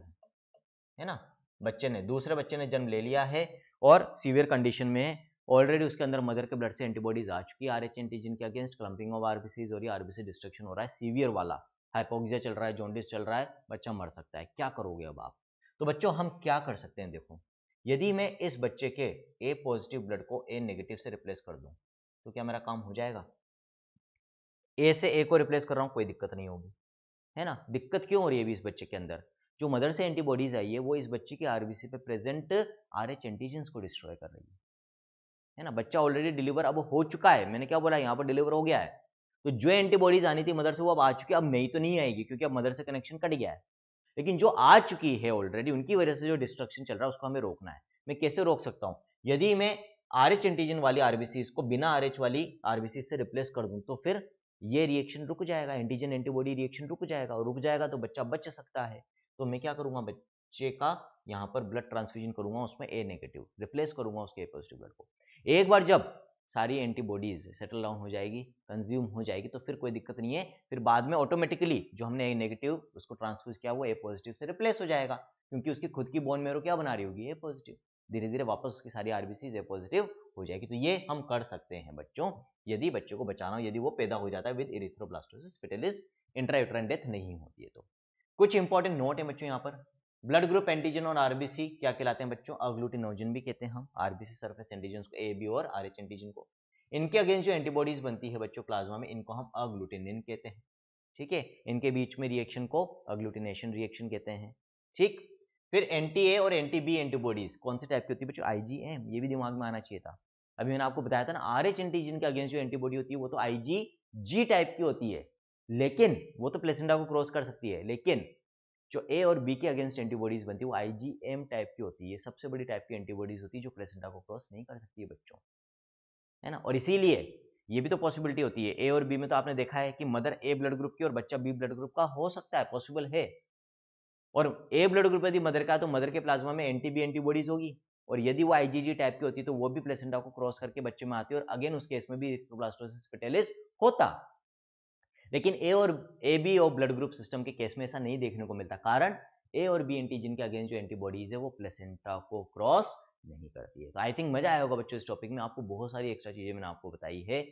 है ना, दूसरे बच्चे ने जन्म ले लिया है और सीवियर कंडीशन में है, ऑलरेडी उसके अंदर मदर के ब्लड से एंटीबॉडीज आ चुकी है RH एंटीजन के अगेंस्ट, क्लंपिंग ऑफ आरबीसीज हो रही है, आरबीसी डिस्ट्रक्शन हो रहा है, सीवियर वाला हाइपोक्सिया चल रहा है, जॉन्डिस चल रहा है, बच्चा मर सकता है। क्या करोगे अब आप? तो बच्चों हम क्या कर सकते हैं, देखो यदि मैं इस बच्चे के ए पॉजिटिव ब्लड को ए नेगेटिव से रिप्लेस कर दूं तो क्या मेरा काम हो जाएगा? ए से ए को रिप्लेस कर रहा हूं, कोई दिक्कत नहीं होगी, है ना? दिक्कत क्यों हो रही है अभी इस बच्चे के अंदर? जो मदर से एंटीबॉडीज आई है वो इस बच्चे के आरबीसी पे प्रेजेंट आरएच एंटीजन्स को डिस्ट्रॉय कर रही है ना? बच्चा ऑलरेडी डिलीवर अब हो चुका है, मैंने क्या बोला, यहाँ पर डिलीवर हो गया है, तो जो एंटीबॉडीज आनी थी मदर से वो अब आ चुकी है, अब नई तो नहीं आएगी क्योंकि अब मदर से कनेक्शन कट गया है, लेकिन जो आ चुकी है ऑलरेडी उनकी वजह से जो डिस्ट्रक्शन चल रहा है उसको हमें रोकना है। मैं कैसे रोक सकता हूं? यदि मैं आरएच एंटीजन वाली आरबीसी को बिना आरएच वाली आरबीसी से रिप्लेस कर दूं तो फिर ये रिएक्शन रुक जाएगा, एंटीजन एंटीबॉडी रिएक्शन रुक जाएगा, और रुक जाएगा तो बच्चा बच सकता है। तो मैं क्या करूंगा, बच्चे का यहाँ पर ब्लड ट्रांसफ्यूजन करूंगा, उसमें ए नेगेटिव रिप्लेस करूंगा उसके ए पॉजिटिव ब्लड को। एक बार जब सारी एंटीबॉडीज सेटल डाउन हो जाएगी, कंज्यूम हो जाएगी, तो फिर कोई दिक्कत नहीं है, फिर बाद में ऑटोमेटिकली जो हमने ए नेगेटिव उसको ट्रांसफ्यूज किया वो ए पॉजिटिव से रिप्लेस हो जाएगा, क्योंकि उसकी खुद की बोन मेरो क्या बना रही होगी, ए पॉजिटिव। धीरे धीरे वापस उसकी सारी आरबीसी ए पॉजिटिव हो जाएगी। तो ये हम कर सकते हैं बच्चों, यदि बच्चे को बचाना हो, यदि वो पैदा हो जाता है विद इरिथ्रोब्लास्टोसिस पिटेलिस, इंट्रायूटेराइन डेथ नहीं होती है। तो कुछ इंपॉर्टेंट नोट है बच्चों यहाँ पर। ब्लड ग्रुप एंटीजन और आरबीसी क्या कहलाते हैं बच्चों? अग्लूटिनोजन भी कहते हैं हम आरबीसी सरफेस एंटीजन को, ए बी और आरएच एंटीजन को। इनके अगेंस्ट जो एंटीबॉडीज बनती है बच्चों प्लाज्मा में, इनको हम अग्लूटिनिन कहते हैं, ठीक है? इनके बीच में रिएक्शन को अग्लूटिनेशन रिएक्शन कहते हैं, ठीक? फिर एंटी ए और एंटी बी एंटीबॉडीज कौन से टाइप की होती है बच्चों? आईजीएम, ये भी दिमाग में आना चाहिए था। अभी मैंने आपको बताया था ना, आरएच एंटीजन के अगेंस्ट जो एंटीबॉडी होती है वो तो आईजीजी टाइप की होती है, लेकिन वो तो प्लेसेंटा को क्रॉस कर सकती है, लेकिन जो ए और बी के अगेंस्ट एंटीबॉडीज बनती है वो आईजीएम टाइप की होती है। ये सबसे बड़ी टाइप की एंटीबॉडीज होती है जो प्लेसेंटा को क्रॉस नहीं कर सकती है बच्चों, है ना? और इसीलिए ये भी तो पॉसिबिलिटी होती है, ए और बी में तो आपने देखा है कि मदर ए ब्लड ग्रुप की और बच्चा बी ब्लड ग्रुप का हो सकता है, पॉसिबल है। और ए ब्लड ग्रुप यदि मदर का है तो मदर के प्लाज्मा में एंटी बी एंटीबॉडीज होगी, और यदि वो आईजीजी टाइप की होती है तो वो भी प्लेसेंटा को क्रॉस करके बच्चे में आती है, और अगेन उस केस में भी इरिथ्रोब्लास्टोसिस पिटेलिस होता। लेकिन ए और ए बी और ब्लड ग्रुप सिस्टम के केस में ऐसा नहीं देखने को मिलता, कारण ए और बी एंटीजन के अगेंस्ट जो एंटीबॉडीज है वो प्लेसेंटा को क्रॉस नहीं करती है। तो आई थिंक मजा आया होगा बच्चों इस टॉपिक में, आपको बहुत सारी एक्स्ट्रा चीजें मैंने आपको बताई है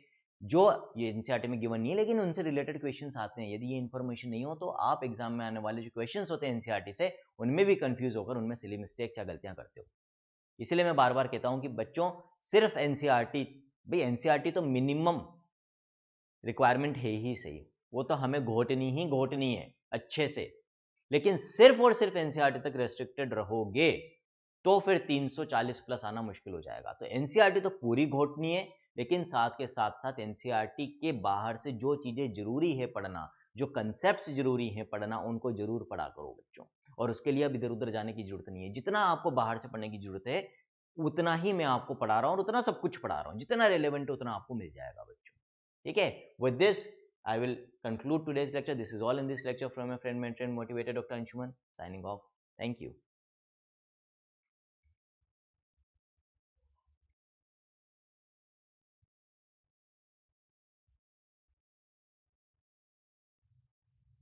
जो ये एनसीईआरटी में गिवन नहीं है, लेकिन उनसे रिलेटेड क्वेश्चंस आते हैं। यदि ये इन्फॉर्मेशन नहीं हो तो आप एग्जाम में आने वाले जो क्वेश्चंस होते हैं एनसीईआरटी से उनमें भी कंफ्यूज होकर उनमें सिली मिस्टेक्स या गलतियां करते हो। इसलिए मैं बार बार कहता हूं कि बच्चों सिर्फ एनसीईआरटी, भाई एनसीईआरटी तो मिनिमम रिक्वायरमेंट है ही सही, वो तो हमें घोटनी है अच्छे से, लेकिन सिर्फ और सिर्फ एनसीईआरटी तक रेस्ट्रिक्टेड रहोगे तो फिर 340 प्लस आना मुश्किल हो जाएगा। तो एनसीईआरटी तो पूरी घोटनी है, लेकिन साथ के साथ साथ एनसीईआरटी के बाहर से जो चीजें जरूरी है पढ़ना, जो कंसेप्ट जरूरी है पढ़ना, उनको जरूर पढ़ा करो बच्चों। और उसके लिए अब इधर उधर जाने की जरूरत नहीं है, जितना आपको बाहर से पढ़ने की जरूरत है उतना ही मैं आपको पढ़ा रहा हूँ और उतना सब कुछ पढ़ा रहा हूँ, जितना रेलेवेंट है उतना आपको मिल जाएगा बच्चों, ठीक है? With this I will conclude today's lecture. This is all in this lecture from my friend, mentor, and motivator, Dr. Anshuman. Signing off. Thank you.